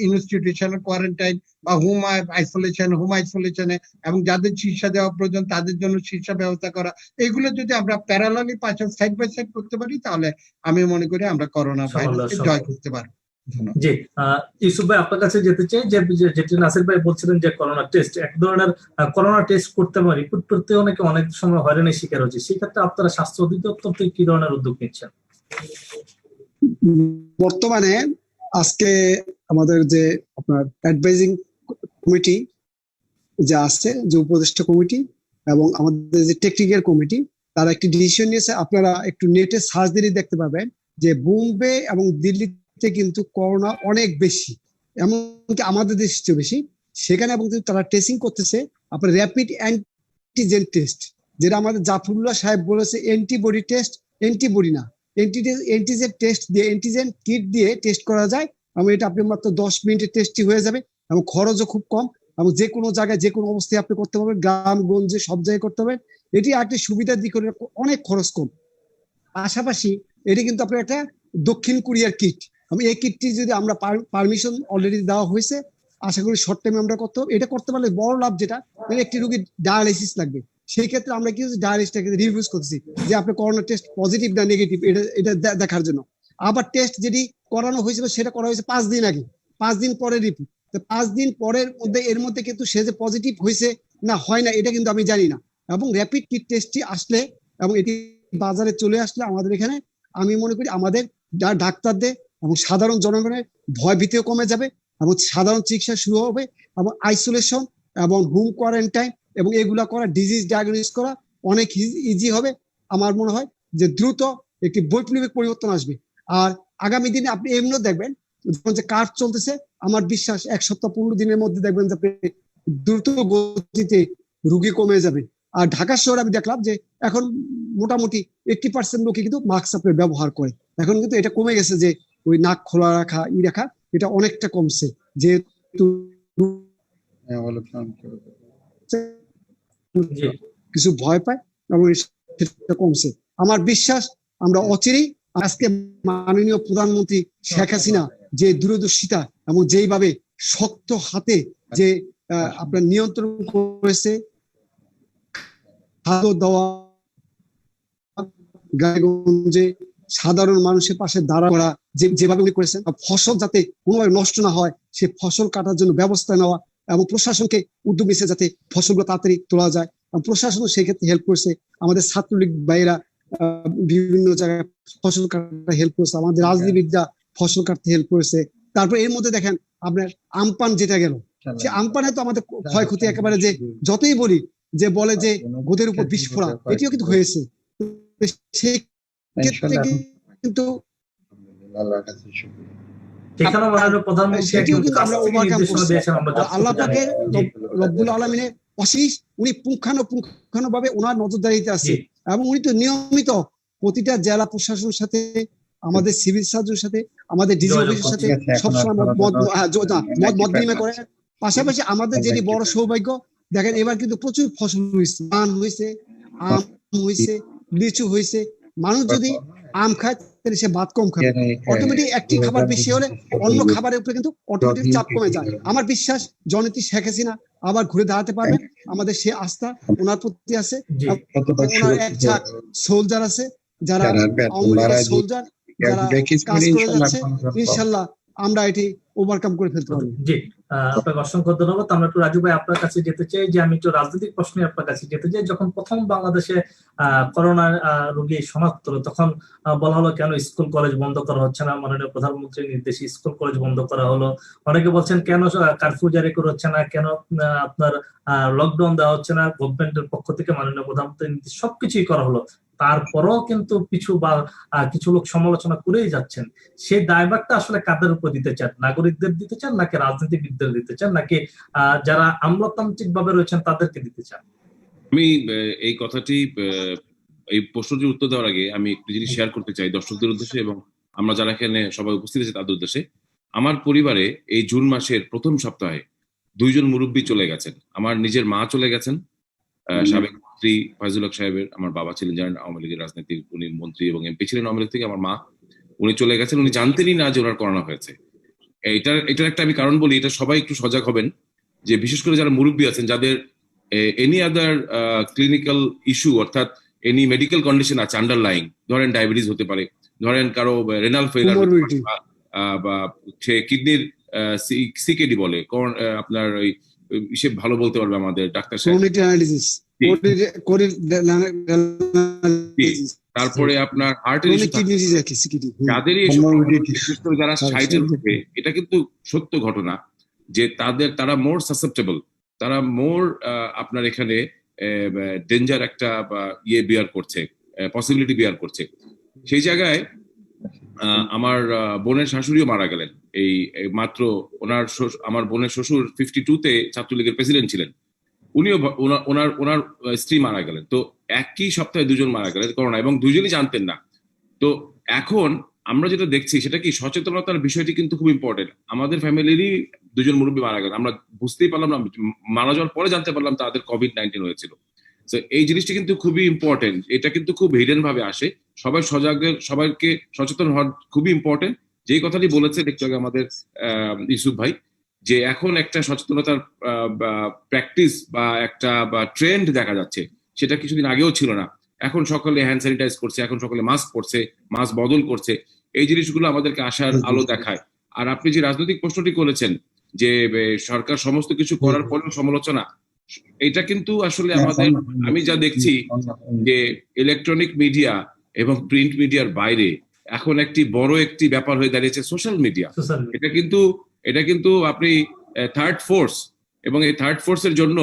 Speaker 1: ইনস্টিটিউশনাল কোয়ারেন্টাইন বা হোম আইসোলেশনে, এবং যাদের চিকিৎসা দেওয়া প্রয়োজন তাদের জন্য চিকিৎসা ব্যবস্থা করা, এগুলো যদি আমরা প্যারালালি পাশে সাইড বাই সাইড করতে পারি, তাহলে আমি মনে করি আমরা করোনা
Speaker 2: সামাল
Speaker 1: ভাইরাসকে
Speaker 2: দেওয়া
Speaker 1: জয়
Speaker 2: সম্ভব।
Speaker 1: করতে পারবো। ধন্যবাদ।
Speaker 2: জি ইউসুফ ভাই আপনার কাছে যেতে চাই যে যেটি নাসির ভাই বলছিলেন যে করোনা টেস্ট এক ধরনের করোনা টেস্ট করতে পারি, রিপোর্ট করতে অনেকে অনেক সময় হয়রানির শিকার হচ্ছে, সেক্ষেত্রে আপনারা স্বাস্থ্য অধিদপ্তর থেকে কি ধরনের উদ্যোগ নিচ্ছেন?
Speaker 3: বর্তমানে আজকে আমাদের যে আপনার অ্যাডভাইজিং কমিটি যে আছে, যে উপদেষ্টা কমিটি এবং আমাদের যে টেকনিক্যাল কমিটি, তারা একটি ডিসিশন নিয়েছে। আপনারা একটু নেটে সার্চ দিলে দেখতে পাবেন যে বোম্বে এবং দিল্লিতে কিন্তু করোনা অনেক বেশি, এমনকি আমাদের দেশের চেয়ে বেশি সেখানে, এবং তারা টেস্টিং করতেছে আপনার র্যাপিড অ্যান্টিজেন টেস্ট, যেটা আমাদের জাফরুল্লাহ সাহেব বলেছে অ্যান্টিবডি টেস্ট, অ্যান্টিবডি না, অ্যান্টিজেন টেস্ট দিয়ে, অ্যান্টিজেন কিট দিয়ে টেস্ট করা যায়, এবং এটা আপনি মাত্র 10 মিনিটে টেস্টই হয়ে যাবে, এবং খরচও খুব কম, এবং যে কোনো জায়গায় যে কোনো অবস্থায় আপনি করতে পারবেন, গ্রাম গঞ্জে সব জায়গায় করতে পারবেন। এটি একটি সুবিধার দিক হলো অনেক খরচ কম। পাশাপাশি এটি কিন্তু আপনার একটা দক্ষিণ কোরিয়ার কিট, এবং এই কিটটি যদি আমরা পারমিশন অলরেডি দেওয়া হয়েছে, আশা করি শর্ট টাইমে আমরা করতে হবে। এটা করতে পারলে বড় লাভ যেটা, মানে একটি রোগীর ডায়ালিসিস লাগবে, সেই ক্ষেত্রে আমরা কি ডায়ালিসিসটাকে রিভিউজ করতেছি যে আপনি করোনা টেস্ট পজিটিভ না নেগেটিভ, এটা দেখার জন্য। আবার টেস্ট যেটি করানো হয়েছিল সেটা করা হয়েছে 5 দিন আগে, 5 দিন পরে রিপোর্ট, তো 5 দিন পরের মধ্যে এর মধ্যে কিন্তু সে যে পজিটিভ হয়েছে না হয় না এটা কিন্তু আমি জানি না। এবং র্যাপিড কিট টেস্টটি আসলে এবং এটি বাজারে চলে আসলে আমাদের এখানে, আমি মনে করি আমাদের ডাক্তারদের এবং সাধারণ জনগণের ভয় ভীতিও কমে যাবে, এবং সাধারণ চিকিৎসা শুরু হবে, এবং আইসোলেশন এবং হোম কোয়ারেন্টাইন এবং এগুলা করা, ডিজিজ ডায়াগনোস করা অনেক ইজি হবে। আমার মনে হয় যে দ্রুত একটি বৈপ্লবিক পরিবর্তন আসবে। আর আগামী দিনে আপনি এমনিও দেখবেন যে কার্ভ চলতেছে, আমার বিশ্বাস 1 সপ্তাহ 15 দিনের মধ্যে দেখবেন যে দ্রুত গতিতে রোগী কমে যাবে। আর ঢাকা শহরে আমি দেখলাম যে এখন মোটামুটি 80% লোকে কিন্তু মাস্ক আপনার ব্যবহার করে, এখন কিন্তু এটা কমে গেছে, যে ওই নাক খোলা রাখা রাখা এটা অনেকটা কমছে, যেহেতু
Speaker 2: জি
Speaker 3: কিছু ভয় পায় এবং সেটা কমছে। আমার বিশ্বাস আমরা অচিরেই, আজকে মাননীয় প্রধানমন্ত্রী শেখ হাসিনা যে দূরদর্শিতা এবং যেইভাবে শক্ত হাতে যে আপনার নিয়ন্ত্রণ করেছে, খাদ্য দেওয়া, গায়ে-গঞ্জে সাধারণ মানুষের পাশে দাঁড়া করা, যেভাবে উনি করেছেন, ফসল যাতে কোনোভাবে নষ্ট না হয় সে ফসল কাটার জন্য ব্যবস্থা নেওয়া, এবং প্রশাসনকে উদ্যোগ নিয়েছে যাতে ফসলগুলো তাড়াতাড়ি তোলা যায়, এবং প্রশাসনও সেক্ষেত্রে হেল্প করেছে। আমাদের ছাত্রলীগ ভাইয়েরা বিভিন্ন জায়গায় ফসল কাটতে হেল্প করেছে, আমাদের রাজনীতিবিদরা ফসল কাটতে হেল্প করেছে। তারপর এর মধ্যে দেখেন আপনার আমপান যেটা গেল, সে আমপানে তো আমাদের ক্ষয়ক্ষতি একেবারে, যে যতই বলি যে বলে যে গোদের উপর বিস্ফোরা, এটিও কিন্তু হয়েছে। সেই ক্ষেত্রে কিন্তু
Speaker 2: সেখানে মাননীয় প্রধানমন্ত্রী
Speaker 3: সেটিও কিন্তু আমরা ওভারকাম
Speaker 2: নির্দেশনা
Speaker 3: করছি।
Speaker 2: দিয়েছেন, আমরা
Speaker 3: আল্লাহ
Speaker 2: যতটুকু জানি।
Speaker 3: পাকের
Speaker 2: জি
Speaker 3: রব্বুল আলামিনের অশেষ, উনি পুঙ্খানুপুঙ্খানুভাবে ওনার নজরদারিতে আছে,
Speaker 2: জি
Speaker 3: এবং উনি তো নিয়মিত প্রতিটা জেলা প্রশাসনের সাথে, আমাদের সিভিল সার্জনের সাথে, আমাদের ডিজি
Speaker 2: যোগাযোগ
Speaker 3: অফিসের সাথে
Speaker 1: করছি।
Speaker 3: সবসময় মত বিনিময় করে। পাশাপাশি আমাদের যেটি বড় সৌভাগ্য, দেখেন এবার কিন্তু প্রচুর ফসল হয়েছে, ধান হয়েছে, আম হয়েছে, লিচু হয়েছে। মানুষ যদি আম খায় তাহলে সে ভাত কম খাবে, অটোমেটিক একটি খাবার বেশি হলে অন্য খাবারের উপরে কিন্তু অটোমেটিক চাপ কমে যায়। আমার বিশ্বাস জননেত্রী শেখ হাসিনা আবার ঘুরে দাঁড়াতে পারবেন, আমাদের সে আস্থা ওনার প্রতি আছে।
Speaker 2: জি
Speaker 3: ওনার এক ঝাঁক সোলজার আছে, যারা আওয়ামী লীগের সোলজার, যারা কাজ করে যাচ্ছে। ইনশাল্লাহ আমরা এটি ওভারকাম করে ফেলতে পারবো।
Speaker 2: জি আপনাকে অসংখ্য ধন্যবাদ। আমরা একটু রাজু ভাই আপনার কাছে যেতে চাই, যে আমি একটু রাজনৈতিক প্রশ্নে আপনার কাছে যেতে চাই। যখন প্রথম বাংলাদেশে করোনা রোগী শনাক্ত হলো, তখন বলা হলো কেন স্কুল কলেজ বন্ধ করা হচ্ছে না, মাননীয় প্রধানমন্ত্রীর নির্দেশে স্কুল কলেজ বন্ধ করা হলো। অনেকে বলছেন কেন কারফিউ জারি করা হচ্ছে না, কেন আপনার লকডাউন দেওয়া হচ্ছে না, গভর্নমেন্টের পক্ষ থেকে মাননীয় প্রধানমন্ত্রীর নির্দেশ সবকিছুই করা হলো। তারপরও কিন্তু কিছু লোক সমালোচনা করেই যাচ্ছেন। সেই দায়ভারটা আসলে কাদের উপর দিতে চান? নাগরিকদের দিতে চান, নাকি রাজনীতিবিদদের দিতে চান, নাকি যারা আমলাতান্ত্রিক ভাবে রয়েছেন তাদেরকে দিতে চান?
Speaker 4: আমি এই কথাটি, এই প্রশ্নটির উত্তর দেওয়ার আগে আমি একটু জিনিস শেয়ার করতে চাই দর্শকদের উদ্দেশ্যে এবং আমরা যারা এখানে সবাই উপস্থিত আছে তাদের উদ্দেশ্যে। আমার পরিবারে এই জুন মাসের প্রথম সপ্তাহে 2 জন মুরব্বী চলে গেছেন। আমার নিজের মা চলে গেছেন, সাবেক মন্ত্রী ফয়জুল হক সাহেবের, আমার বাবা ছিলেন জানেন আওয়ামী লীগের রাজনীতির, উনি মন্ত্রী এবং এমপি ছিলেন আওয়ামী লীগ থেকে। আমার মা, উনি চলে গেছেন, উনি জানতেনই না যে ওনার করোনা হয়েছে। এটার একটা আমি কারণ বলি, এটা সবাই একটু সজাগ হবেন, যে বিশেষ করে যারা মুরব্বী আছেন, যাদের এনি আদার ক্লিনিক্যাল ইস্যু অর্থাৎ এনি মেডিকেল কন্ডিশন আছে আন্ডারলাইং, ধরেন ডায়াবেটিস হতে পারে, ধরেন কারো রেনাল ফেইলার
Speaker 3: Comorbidity।
Speaker 4: বা সে কিডনির সিকেডি বলে, আপনার ওই সে ভালো বলতে পারবে আমাদের ডাক্তার সাহেব।
Speaker 3: Chronic dialysis,
Speaker 4: জি।
Speaker 3: chronic dialysis,
Speaker 4: তারপরে আপনার হার্টের
Speaker 3: chronic
Speaker 4: ইস্যু,
Speaker 3: kidney disease আর কি, CKD।
Speaker 4: যাদেরই এসব problem,
Speaker 1: Comorbidity।
Speaker 4: বিশেষ করে যারা
Speaker 3: হ্যাঁ,
Speaker 4: 60-এর
Speaker 3: সেটা-
Speaker 4: উপরে, এটা কিন্তু সত্য ঘটনা যে তারা মোর সাসেপ্টেবল, তারা মোর আপনার এখানে ডেঞ্জার একটা বিয়ার করছে, পসিবিলিটি বিয়ার করছে। সেই জায়গায় আমার বোনের শাশুড়িও মারা গেলেন এই মাত্র। আমার বোনের শ্বশুর 52-তে ছাত্রলীগের প্রেসিডেন্ট ছিলেন, উনিও ওনার স্ত্রী মারা গেলেন। তো একই সপ্তাহে দুজন মারা গেলেন করোনা, এবং দুজনই জানতেন না। তো এখন আমরা যেটা দেখছি সেটা কি, সচেতনতার বিষয়টি কিন্তু খুব ইম্পর্টেন্ট। আমাদের ফ্যামিলিরই দুজন মুরব্বী মারা গেলেন, আমরা বুঝতেই পারলাম না, মারা যাওয়ার পরে জানতে পারলাম তাদের কোভিড-19 হয়েছিল। তো এই জিনিসটা কিন্তু খুবই ইম্পর্টেন্ট, এটা কিন্তু খুব হিডেন ভাবে আসে। সবাইকে সচেতন হওয়া খুবই ইম্পর্টেন্ট। যেই কথাটি বলেছে একটু আগে আমাদের ইউসুফ ভাই, যে এখন একটা সচেতনতার প্র্যাকটিস বা একটা ট্রেন্ড দেখা যাচ্ছে, সেটা কিছুদিন আগেও ছিল না। এখন সকলে হ্যান্ড স্যানিটাইজ করছে, এখন সকলে মাস্ক পরছে, মাস্ক বদল করছে। এই জিনিসগুলো আমাদেরকে আশার আলো দেখায়। আর আপনি যে রাজনৈতিক প্রশ্নটি করেছেন যে সরকার সমস্ত কিছু করার পরেও সমালোচনা, এটা কিন্তু আসলে আমাদের, আমি যা দেখছি যে ইলেকট্রনিক মিডিয়া এবং প্রিন্ট মিডিয়ার বাইরে এখন বড় একটি ব্যাপার হয়ে দাঁড়িয়েছে সোশ্যাল মিডিয়া।
Speaker 2: Social media.
Speaker 4: এটা কিন্তু আপনি থার্ড ফোর্স, এবং এই থার্ড ফোর্সের জন্য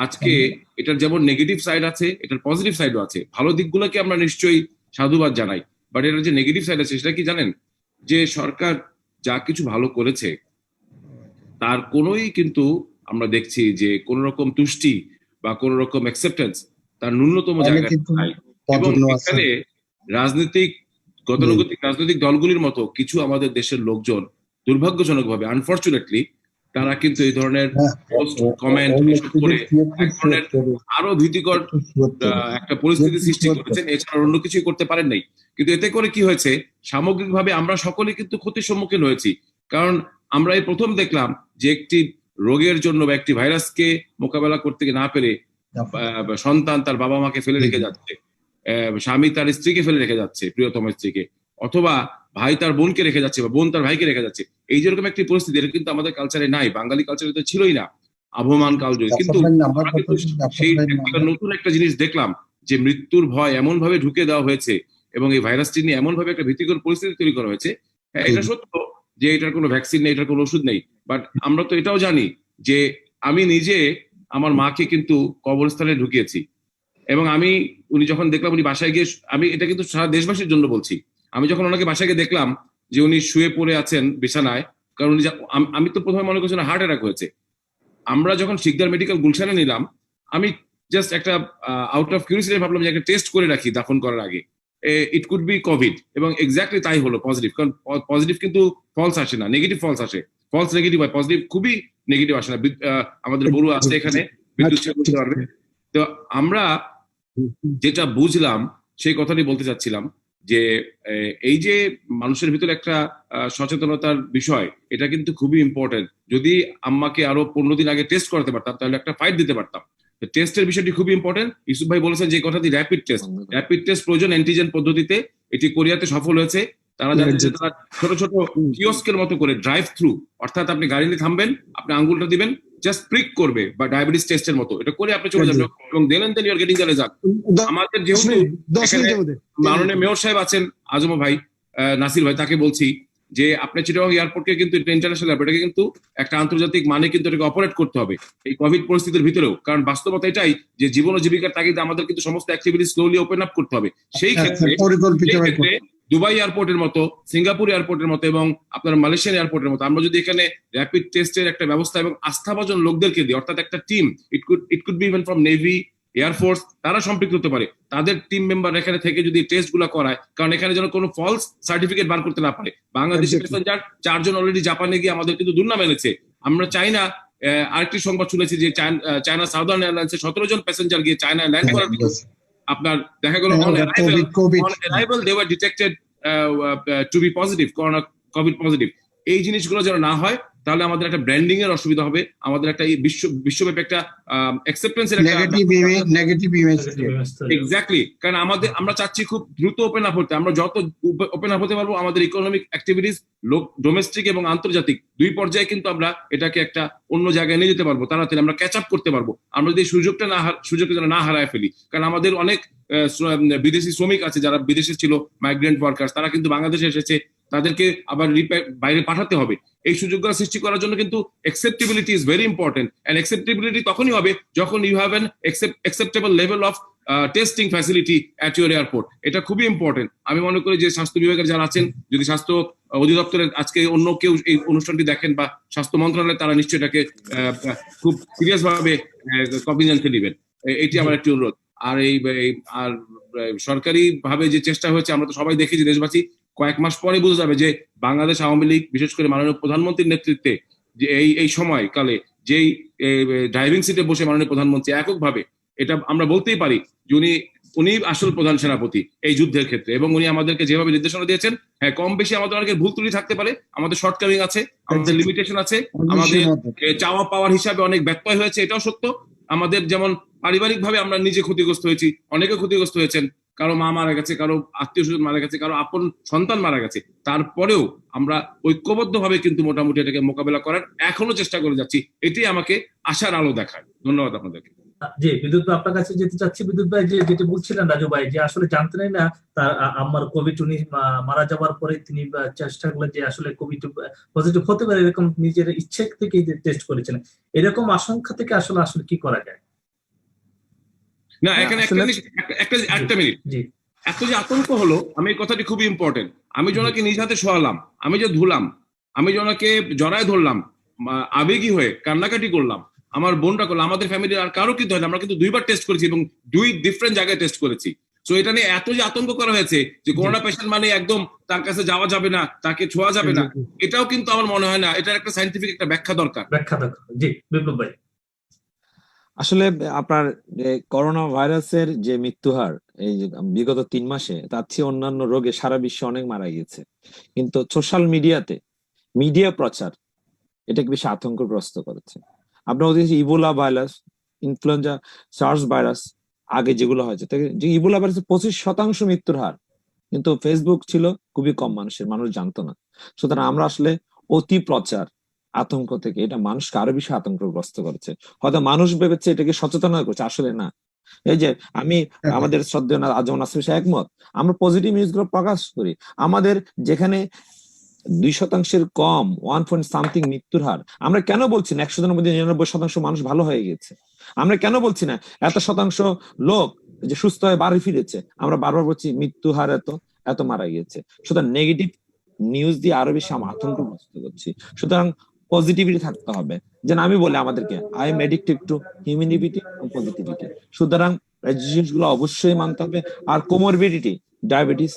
Speaker 4: আজকে এটার যেমন নেগেটিভ সাইড আছে, এটার পজিটিভ সাইডও আছে। ভালো দিকগুলোকে আমরা নিশ্চয়ই সাধুবাদ জানাই, বাট এটার যে নেগেটিভ সাইড আছে সেটা কি জানেন, যে সরকার যা কিছু ভালো করেছে তার কোনোই কিন্তু আমরা দেখছি যে কোন রকম তুষ্টি বা কোন রকম অ্যাকসেপ্টেন্স তার ন্যূনতম জায়গা নাই। এবং এখানে গতানুগতিক রাজনৈতিক দলগুলির মতো কিছু আমাদের দেশের লোকজন দুর্ভাগ্যজনকভাবে, আনফরচুনেটলি, তারা কিন্তু এই ধরনের পোস্ট কমেন্ট করে এক ধরনের আরো ভীতিকর একটা পরিস্থিতি সৃষ্টি করেছেন। এছাড়া অন্য কিছুই করতে পারেন নাই। কিন্তু এতে করে কি হয়েছে, সামগ্রিকভাবে আমরা সকলে কিন্তু ক্ষতির সম্মুখীন হয়েছি। কারণ আমরা এই প্রথম দেখলাম যে একটি রোগের জন্য বা একটি ভাইরাসকে মোকাবেলা করতে না পেরে সন্তান তার বাবা মাকে ফেলে রেখে যাচ্ছে, স্বামী তার স্ত্রীকে ফেলে রেখে যাচ্ছে, প্রিয়তম স্ত্রীকে, অথবা ভাই তার বোনকে রেখে যাচ্ছে বা বোন তার ভাইকে রেখে যাচ্ছে। এই যেরকম একটি পরিস্থিতি, এটা কিন্তু আমাদের কালচারে নাই, বাঙালি কালচারে তো ছিলই না আবহমান কাল জয়ী। কিন্তু সেই নতুন একটা জিনিস দেখলাম, যে মৃত্যুর ভয় এমন ভাবে ঢুকে দেওয়া হয়েছে এবং এই ভাইরাসটি নিয়ে এমন ভাবে একটা ভীতিকর পরিস্থিতি তৈরি করা হয়েছে। হ্যাঁ, এটা সত্য যে এটার কোনো ভ্যাকসিন নেই, এটার কোনো ওষুধ নেই, বাট আমরা তো এটাও জানি যে আমি নিজে আমার মাকে কিন্তু কবরস্থানে ঢুকিয়েছি। এবং উনি যখন দেখলাম উনি বাসায় গিয়ে, আমি এটা কিন্তু সারা দেশবাসীর জন্য বলছি, আমি যখন ওনাকে বাসায় গিয়ে দেখলাম যে উনি শুয়ে পড়ে আছেন বিছানায়, কারণ আমি তো প্রথমে মনে করছিলাম হার্ট অ্যাটাক হয়েছে। আমরা যখন শিকদার মেডিকেল গুলশানে নিলাম, আমি জাস্ট একটা আউট অফ কিউরিওসিটি ভাবলাম যে একটা টেস্ট করে রাখি দাফন করার আগে, ইট কুড বি কোভিড, এবং এক্স্যাক্টলি তাই হলো, পজিটিভ। কারণ পজিটিভ কিন্তু ফলস আসে না, নেগেটিভ ফলস আসে, ফলস নেগেটিভ হয়, পজিটিভ খুবই নেগেটিভ আসে না। আমাদের বড়ু আছে এখানে, বিদ্যুৎ সেবা বলতে পারবে। তো আমরা যেটা বুঝলাম সেই কথাটি বলতে চাচ্ছিলাম, যে এই যে মানুষের ভিতরে একটা সচেতনতার বিষয়, এটা কিন্তু খুবই ইম্পর্টেন্ট। যদি আম্মাকে আরো 15 দিন আগে টেস্ট করাতে পারতাম, তাহলে একটা ফাইট দিতে পারতাম। টেস্টের বিষয়টি খুবই ইম্পর্টেন্ট। ইউসুফ ভাই বলেছেন যে কথাটি, র্যাপিড টেস্ট প্রয়োজন অ্যান্টিজেন পদ্ধতিতে। এটি কোরিয়াতে সফল হয়েছে। তারা জানেন যে তারা ছোট ছোট কিওস্কের মতো করে ড্রাইভ থ্রু, অর্থাৎ আপনি গাড়ি নিয়ে থামবেন, আপনি আঙ্গুলটা দিবেন, জাস্ট প্রিক করবে, বা ডায়াবেটিস টেস্টের মতো, এটা করে আপনি চলে যাবেন, এবং then you are getting the result. আমাদের যেহেতু মাননীয় মেয়র সাহেব আছেন, আজম ভাই, নাসির ভাই, তাকে বলছি যে আপনি চিটাগং এয়ারপোর্টকে কিন্তু ইন্টারন্যাশনাল এয়ারপোর্ট, এটাকে কিন্তু একটা আন্তর্জাতিক মানে কিন্তু এটাকে অপারেট করতে হবে এই কোভিড পরিস্থিতির ভিতরেও। কারণ বাস্তবতা এটাই যে জীবন ও জীবিকার তাগিদে আমাদের কিন্তু সমস্ত অ্যাক্টিভিটি স্লোলি ওপেন আপ করতে হবে। সেই ক্ষেত্রে দুবাই এয়ারপোর্টের মতো, সিঙ্গাপুর এয়ারপোর্টের মতো এবং আপনার মালয়েশিয়ান এয়ারপোর্টের মতো আমরা যদি এখানে র্যাপিড টেস্টের একটা ব্যবস্থা এবং আস্থাভাজন লোকদেরকে দিই, অর্থাৎ একটা team, it could be even from navy, air force, তারা সম্পৃক্ত হতে পারে, তাদের টিম মেম্বার এখানে থেকে যদি টেস্ট গুলা করায়, কারণ এখানে যেন কোনো ফলস সার্টিফিকেট বার করতে না পারে। বাংলাদেশের প্যাসেঞ্জার 4 জন অলরেডি জাপানে গিয়ে আমাদের কিন্তু দুর্নাম এনেছে। আমরা চাই না আরেকটি সংবাদ শুনেছি যে চায়না সাউদার্ন এয়ারলাইন্সের 17 জন প্যাসেঞ্জার গিয়ে চায়নায় ল্যান্ড করার পর আপনার দেখা গেল on arrival they were detected to be positive, Covid positive. এই জিনিসগুলো যেন না হয়, তাহলে আমাদের একটা ব্র্যান্ডিং এর অসুবিধা হবে, আমাদের একটা বিশ্বব্যাপী একটা অ্যাকসেপ্টেন্সের
Speaker 1: নেগেটিভ ইমেজ।
Speaker 4: এক্স্যাক্টলি, কারণ আমরা চাচ্ছি খুব দ্রুত ওপেন আপ হতে। আমরা যত ওপেন আপ হতে পারবো, আমাদের ইকোনমিক অ্যাক্টিভিটিস ডোমেস্টিক এবং আন্তর্জাতিক দুই পর্যায়ে কিন্তু আমরা এটাকে একটা অন্য জায়গায় নিয়ে যেতে পারবো, তাড়াতাড়ি আমরা ক্যাচ আপ করতে পারবো। আমরা যদি সুযোগটা যেন না হারায় ফেলি, কারণ আমাদের অনেক বিদেশি শ্রমিক আছে যারা বিদেশে ছিল, মাইগ্রেন্ট ওয়ার্কার্স, তারা কিন্তু বাংলাদেশে এসেছে, তাদেরকে আবার বাইরে পাঠাতে হবে। এই সুযোগগুলো সৃষ্টি করার জন্য কিন্তু acceptability is very important. And acceptability তখনই হবে যখন you have an acceptable level of testing facility at your airport. এটা খুবই ইম্পর্টেন্ট। আমি মনে করি যে স্বাস্থ্য বিভাগের যারা আছেন, যদি স্বাস্থ্য অধিদপ্তরের আজকে অন্য কেউ এই অনুষ্ঠানটি দেখেন বা স্বাস্থ্য মন্ত্রণালয়, তারা নিশ্চয়ই এটাকে খুব সিরিয়াস ভাবে কগনিজেন্সে নেবেন। এটি আমার একটি অনুরোধ। আর আর সরকারি ভাবে যে চেষ্টা হয়েছে, আমরা তো সবাই দেখেছি, দেশবাসী কয়েক মাস পরে বোঝা যাবে যে বাংলাদেশ আওয়ামী লীগ, বিশেষ করে মাননীয় প্রধানমন্ত্রীর নেতৃত্বে যে এই সময়কালে যেই ড্রাইভিং সিটে বসে মাননীয় প্রধানমন্ত্রী এককভাবে, এটা আমরা বলতেই পারি যে উনি আসল প্রধান সেনাপতি এই যুদ্ধের ক্ষেত্রে, এবং উনি আমাদেরকে যেভাবে নির্দেশনা দিয়েছেন, হ্যাঁ কম বেশি আমাদের অনেকের ভুল ত্রুটি থাকতে পারে, আমাদের শর্টকামিং আছে, আমাদের লিমিটেশন আছে, আমাদের চাওয়া পাওয়ার হিসাবে অনেক ব্যত্যয় হয়েছে, এটাও সত্য। আমাদের যেমন পারিবারিক ভাবে আমরা নিজে ক্ষতিগ্রস্ত হয়েছি, অনেকে ক্ষতিগ্রস্ত হয়েছেন, কারো মা মারা গেছে, কারো আত্মীয় স্বজন মারা গেছে, কারো আপন সন্তান মারা গেছে, তারপরেও আমরা ঐক্যবদ্ধভাবে কিন্তু মোটামুটি এটাকে মোকাবেলা করার এখনো চেষ্টা করে যাচ্ছি। এটি আমাকে আশার আলো দেখায়। ধন্যবাদ আপনাদেরকে।
Speaker 2: জি, বিদ্যুৎ ভাই আপনার কাছে যেতে চাচ্ছি। বিদ্যুৎ ভাই, যেটি বলছিলেন রাজু ভাই, যে আসলে জানতেনই না তার আমার কোভিড, উনি মারা যাওয়ার পরে তিনি চেষ্টা করলেন যে আসলে কোভিড পজিটিভ হতে পারে, এরকম নিজের ইচ্ছে থেকেই টেস্ট করেছিলেন। এরকম আশঙ্কা থেকে আসলে আসলে কি করা যায়?
Speaker 4: না, এখানে একটা মিনিট, এত যে আতঙ্ক হলো, আমি এই কথাটি খুবই ইম্পর্টেন্ট। আমি জনাকে নিজ হাতে শোয়ালাম, আমি যে ধুলাম, আমি জনাকে জড়ায় ধরলাম, আবেগী হয়ে কান্নাকাটি করলাম, আমার বোনটা করলাম, আমাদের ফ্যামিলির আর কারো কিন্তু হয় না। আমরা কিন্তু 2বার টেস্ট করেছি এবং 2 ডিফারেন্ট জায়গায় টেস্ট করেছি। তো এটা নিয়ে এত যে আতঙ্ক করা হয়েছে যে করোনা পেশেন্ট মানে একদম তার কাছে যাওয়া যাবে না, তাকে ছোঁয়া যাবে না, এটাও কিন্তু আমার মনে হয় না। এটার একটা সায়েন্টিফিক একটা ব্যাখ্যা দরকার।
Speaker 2: জি বিপ্লব ভাই।
Speaker 5: আসলে আপনার করোনা ভাইরাসের যে মৃত্যু হার এই বিগত 3 মাসে, তার চেয়ে অন্যান্য রোগে সারা বিশ্বে অনেক মারা গিয়েছে, কিন্তু সোশ্যাল মিডিয়াতে মিডিয়া প্রচার এটাকে বেশি আতঙ্কগ্রস্ত করেছে। আপনার ওদের Ebola virus, influenza, SARS virus আগে যেগুলো হয়েছে, যে ইবোলা ভাইরাসের 25% মৃত্যুর হার, কিন্তু ফেসবুক ছিল খুবই কম মানুষ জানতো না। সুতরাং আমরা আসলে অতি প্রচার আতঙ্ক থেকে এটা মানুষকে আরো বেশি আতঙ্কগ্রস্ত করেছে। হয়তো মানুষ ভেবেছে এটাকে সচেতন করছে, আসলে না। এই যে আমাদের শ্রদ্ধেয় আজম নাসির সাহেব একমত, আমরা পজিটিভ নিউজ গুলো প্রকাশ করি। আমাদের যেখানে 2% কম 1 মৃত্যুর হার, আমরা কেন বলছি না 100 জনের মধ্যে 99% মানুষ ভালো হয়ে গেছে? আমরা কেন বলছি না এত শতাংশ লোক যে সুস্থ হয়ে বাড়ি ফিরেছে? আমরা বারবার বলছি মৃত্যু হার এত মারা গিয়েছে। সুতরাং নেগেটিভ নিউজ দিয়ে আরো বেশি আতঙ্কগ্রস্ত করছি। সুতরাং পজিটিভিটি থাকতে হবে। যেন আমি বলি আমাদেরকে, I am addicted to humanity এবং পজিটিভিটি। সুতরাং জিনিসগুলো অবশ্যই মানতে হবে। আর comorbidity, diabetes,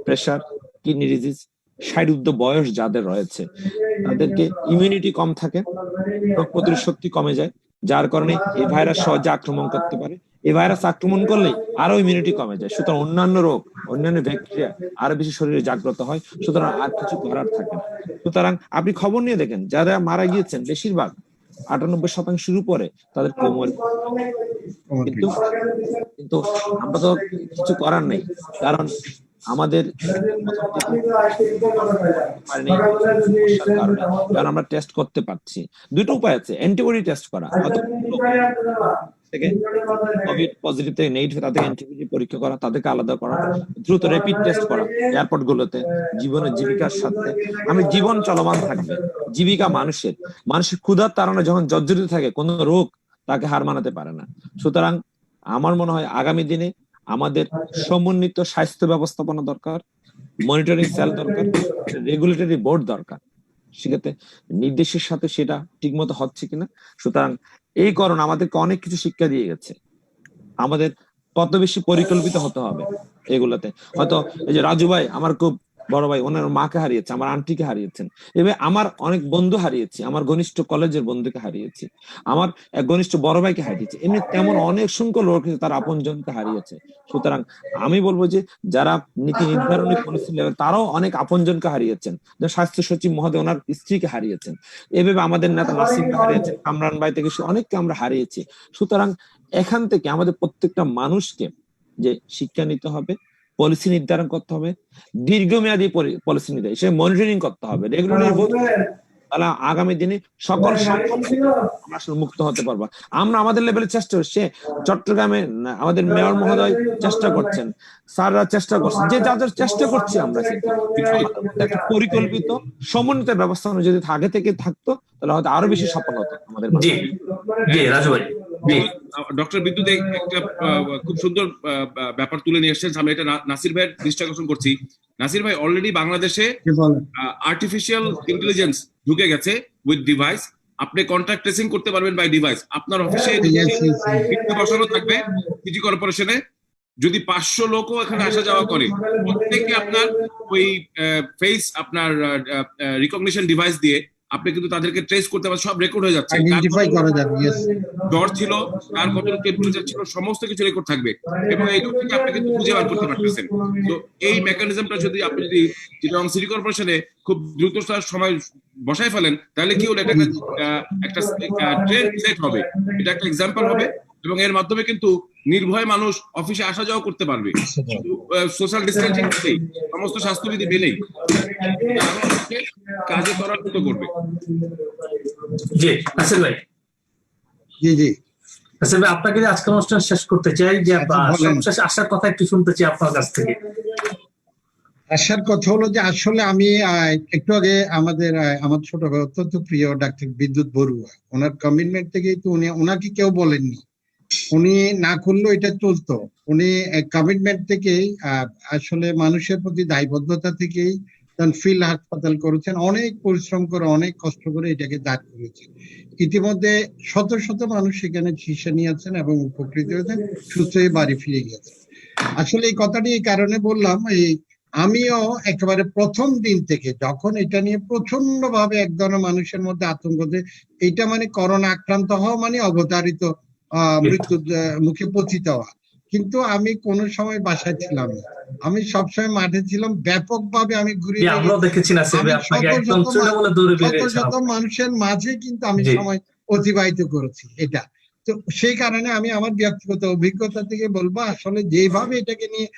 Speaker 5: pressure, kidney disease, 60 বয়স যাদের রয়েছে, তাদেরকে ইমিউনিটি কম থাকে, রোগ প্রতিরোধ শক্তি কমে যায়, যার কারণে এই ভাইরাস সহজে আক্রমণ করতে পারে। এই ভাইরাস আক্রমণ করলে আরো ইমিউনিটি কমে যায়। সুতরাং অন্যান্য রোগ, অন্যান্য ব্যাকটেরিয়া আরো বেশি শরীরে জাগ্রত হয়। সুতরাং আর কিছু করার থাকে না। সুতরাং আপনি খবর নিয়ে দেখেন, যারা মারা গিয়েছেন বেশিরভাগ 98% উপরে তাদের কোমর। কিন্তু আমরা তো কিছু করার নেই, কারণ আমাদের কারণ আমরা টেস্ট করতে পারছি। 2টো উপায় আছে, অ্যান্টিবডি টেস্ট করা, থেকে কোভিড পজিটিভ থেকে নেগেটিভ তাদের অ্যান্টিবডি পরীক্ষা করা, তাদেরকে আলাদা করা, দ্রুত র্যাপিড টেস্ট করা এয়ারপোর্ট গুলোতে। জীবনের জীবিকার সাথে আমি জীবন চলমান থাকবে, জীবিকা মানুষের ক্ষুধার তাড়না যখন জর্জরিত থাকে, কোন রোগ তাকে হার মানাতে পারে না। সুতরাং আমার মনে হয় আগামী দিনে আমাদের সমন্বিত স্বাস্থ্য ব্যবস্থাপনা দরকার, মনিটরিং সেল দরকার, রেগুলেটরি বোর্ড দরকার। সেক্ষেত্রে নির্দেশের সাথে সেটা ঠিকমতো হচ্ছে কিনা। সুতরাং এই করোনা আমাদেরকে অনেক কিছু শিক্ষা দিয়ে গেছে। আমাদের কত বেশি পরিকল্পিত হতে হবে এগুলাতে। হয়তো এই যে রাজু ভাই আমার খুব বড় ভাই ওনার মাকে হারিয়েছে, আমার আন্টিকে হারিয়েছেন, এবার আমার অনেক বন্ধু হারিয়েছি, আমার ঘনিষ্ঠ কলেজের বন্ধুকে হারিয়েছি, আমার এক ঘনিষ্ঠ বড় ভাইকে হারিয়েছি, এমনি তেমন অনেক সংখ্যক লোক কিন্তু তার আপনজনকে হারিয়েছে। সুতরাং আমি বলবো যে যারা নীতি নির্ধারণী করেছিলেন তারাও অনেক আপনজনকে হারিয়েছেন, যেমন স্বাস্থ্য সচিব মহোদয় ওনার স্ত্রীকে হারিয়েছেন, এভাবে আমাদের নেতা নাসিমকে হারিয়েছেন, কামরান ভাই থেকে অনেককে আমরা হারিয়েছি। সুতরাং এখান থেকে আমাদের প্রত্যেকটা মানুষকে যে শিক্ষা নিতে হবে, পলিসি নির্ধারণ করতে হবে, দীর্ঘমেয়াদী পলিসি নির্ধারণ, সে মনিটরিং করতে হবে, রেগুলারলি তাহলে আগামী দিনে সকল আমরা আসলে মুক্ত হতে পারবো। আমরা আমাদের লেভেলে চেষ্টা করছি, চট্টগ্রামে আমাদের মেয়র মহোদয় চেষ্টা করছেন, স্যাররা চেষ্টা করছেন, যে যাদের চেষ্টা করছি আমরা, একটা পরিকল্পিত সমন্বিত ব্যবস্থা যদি আগে থেকে থাকতো তাহলে হয়তো আরো বেশি সফল হতো আমাদের।
Speaker 2: জি জি রাজু ভাই। জি
Speaker 4: ডক্টর বিদ্যুৎ একটা খুব সুন্দর ব্যাপার তুলে নিয়ে এসেছেন সামনে, এটা নাসির ভাইয়ের দৃষ্টি আকর্ষণ করছি। নাসির ভাই, অলরেডি বাংলাদেশে আর্টিফিশিয়াল ইন্টেলিজেন্স ঢুকে গেছে উইথ ডিভাইস। আপনি কন্ট্যাক্ট ট্রেসিং করতে পারবেন বাই ডিভাইস। আপনার অফিসে বসানো থাকবে সিটি কর্পোরেশনে, যদি 500 লোকও এখানে আসা যাওয়া করে, প্রত্যেকে আপনার ওই ফেস আপনার রিকগনিশন ডিভাইস দিয়ে আপনি কিন্তু তাদেরকে ট্রেস করতে পারেন, সব রেকর্ড হয়ে যাচ্ছে, জ্বর ছিল, কার কত টেম্পারেচার ছিল, সমস্ত কিছু রেকর্ড থাকবে এবং এই থেকে আপনি কিন্তু খুঁজে বার করতে পারতেছেন। তো এই মেকানিজমটা যদি আপনি চিটাগং সিটি কর্পোরেশনে খুব দ্রুত সময় বসায় ফেলেন, তাহলে কি হলো, এটা একটা ট্রেন্ড সেট হবে, এটা একটা এক্সাম্পল হবে এবং এর মাধ্যমে কিন্তু নির্ভয় মানুষ অফিসে আসা যাওয়া করতে পারবে, সোশ্যাল ডিস্টেন্সিং নেই, সমস্ত স্বাস্থ্যবিধি মেনেই কাজে ত্বরান্বিত করবে।
Speaker 2: জি আসিফ ভাই।
Speaker 1: জি জি
Speaker 2: আসিফ ভাই, আপনাকে যে আজকের অনুষ্ঠান শেষ করতে চাই, যে সবশেষ আসার কথা একটু শুনতে চাই আপনার কাছ থেকে।
Speaker 1: আসার কথা হলো যে আসলে আমি একটু আগে আমার ছোট ভাই অত্যন্ত প্রিয় ডাক্তার বিদ্যুৎ বড়ুয়া, ওনার কমিটমেন্ট থেকেই তো ওনাকে কেউ বলেননি, উনি না করলেও এটা চলতো। উনি কমিটমেন্ট থেকেই আসলে মানুষের প্রতি দায়বদ্ধতা থেকেই ফিল্ড হাসপাতাল করেছেন, অনেক পরিশ্রম করে অনেক কষ্ট করে এটাকে দাঁড় করেছেন। ইতিমধ্যে শত শত মানুষ সেখানে চিকিৎসা নিয়েছেন এবং উপকৃত হয়েছেন, সুস্থ হয়ে বাড়ি ফিরে গেছেন। আসলে এই কথাটি এই কারণে বললাম, আমিও একেবারে প্রথম দিন থেকে যখন এটা নিয়ে প্রচন্ড ভাবে এক ধরনের মানুষের মধ্যে আতঙ্ক, যে এটা মানে করোনা আক্রান্ত হওয়া মানে অবধারিত মৃত্যুর মুখে পতিত হওয়া, কিন্তু আমি কোন সময় বাসায় ছিলাম না, আমি সবসময় মাঠে ছিলাম, ব্যাপকভাবে আমি ঘুরে শত মানুষের মাঝে কিন্তু আমি সময় অতিবাহিত করেছি। এটা তো সেই কারণে আমি আমার ব্যক্তিগত অভিজ্ঞতা থেকে বলবো, আসলে যেভাবে এটাকে নিয়ে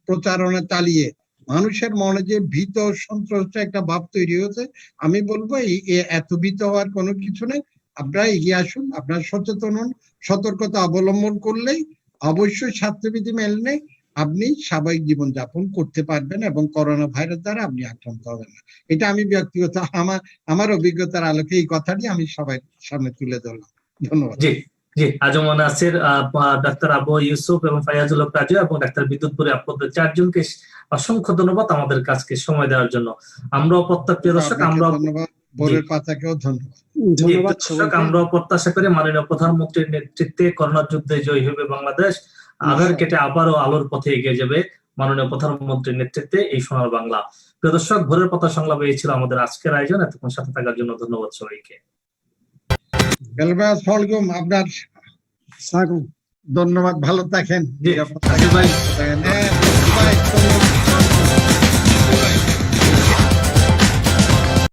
Speaker 1: প্রচারণা চালিয়ে মানুষের মনে যে ভীত সন্ত্রস্ত একটা ভাব তৈরি হয়েছে, আমি বলবো এত ভীত হওয়ার কোনো কিছু নেই। আপনারা এগিয়ে আসুন, আপনারা সচেতন হন, সতর্কতা অবলম্বন করলেই অবশ্যই স্বাস্থ্যবিধি মেনে আপনি স্বাভাবিক জীবনযাপন করতে পারবেন এবং করোনা ভাইরাস দ্বারা আপনি আক্রান্ত হবেন না। এটা আমি ব্যক্তিগত আমার অভিজ্ঞতার আলোকে এই কথাটি আমি সবাই সামনে তুলে ধরলাম। ধন্যবাদ।
Speaker 2: জি জি, আজম নাসির, ডাক্তার আবু ইউসুফ এবং ফায়াজুল হক রাজু এবং ডাক্তার বিদ্যুৎ বড়ুয়া, আপনাদের চারজনকে অসংখ্য ধন্যবাদ আমাদের কাজকে সময় দেওয়ার জন্য। আমরাও প্রত্যেক দর্শক, আমরা
Speaker 1: ভোরের পাতাকেও ধন্যবাদ।
Speaker 2: আমরা প্রত্যাশা করি মাননীয় প্রধানমন্ত্রীর নেতৃত্বে করোনা যুদ্ধে জয়ী হবে বাংলাদেশ, আধার কেটে আবারও আলোর পথে এগিয়ে যাবে মাননীয় প্রধানমন্ত্রীর নেতৃত্বে এই সোনার বাংলা। প্রিয় দর্শক, ভোরের পাতা সংলাপে এই ছিল আমাদের আজকের আয়োজন। এতক্ষণ সাথে থাকার জন্য ধন্যবাদ সবাইকে।
Speaker 1: আপনার ধন্যবাদ, ভালো থাকেন।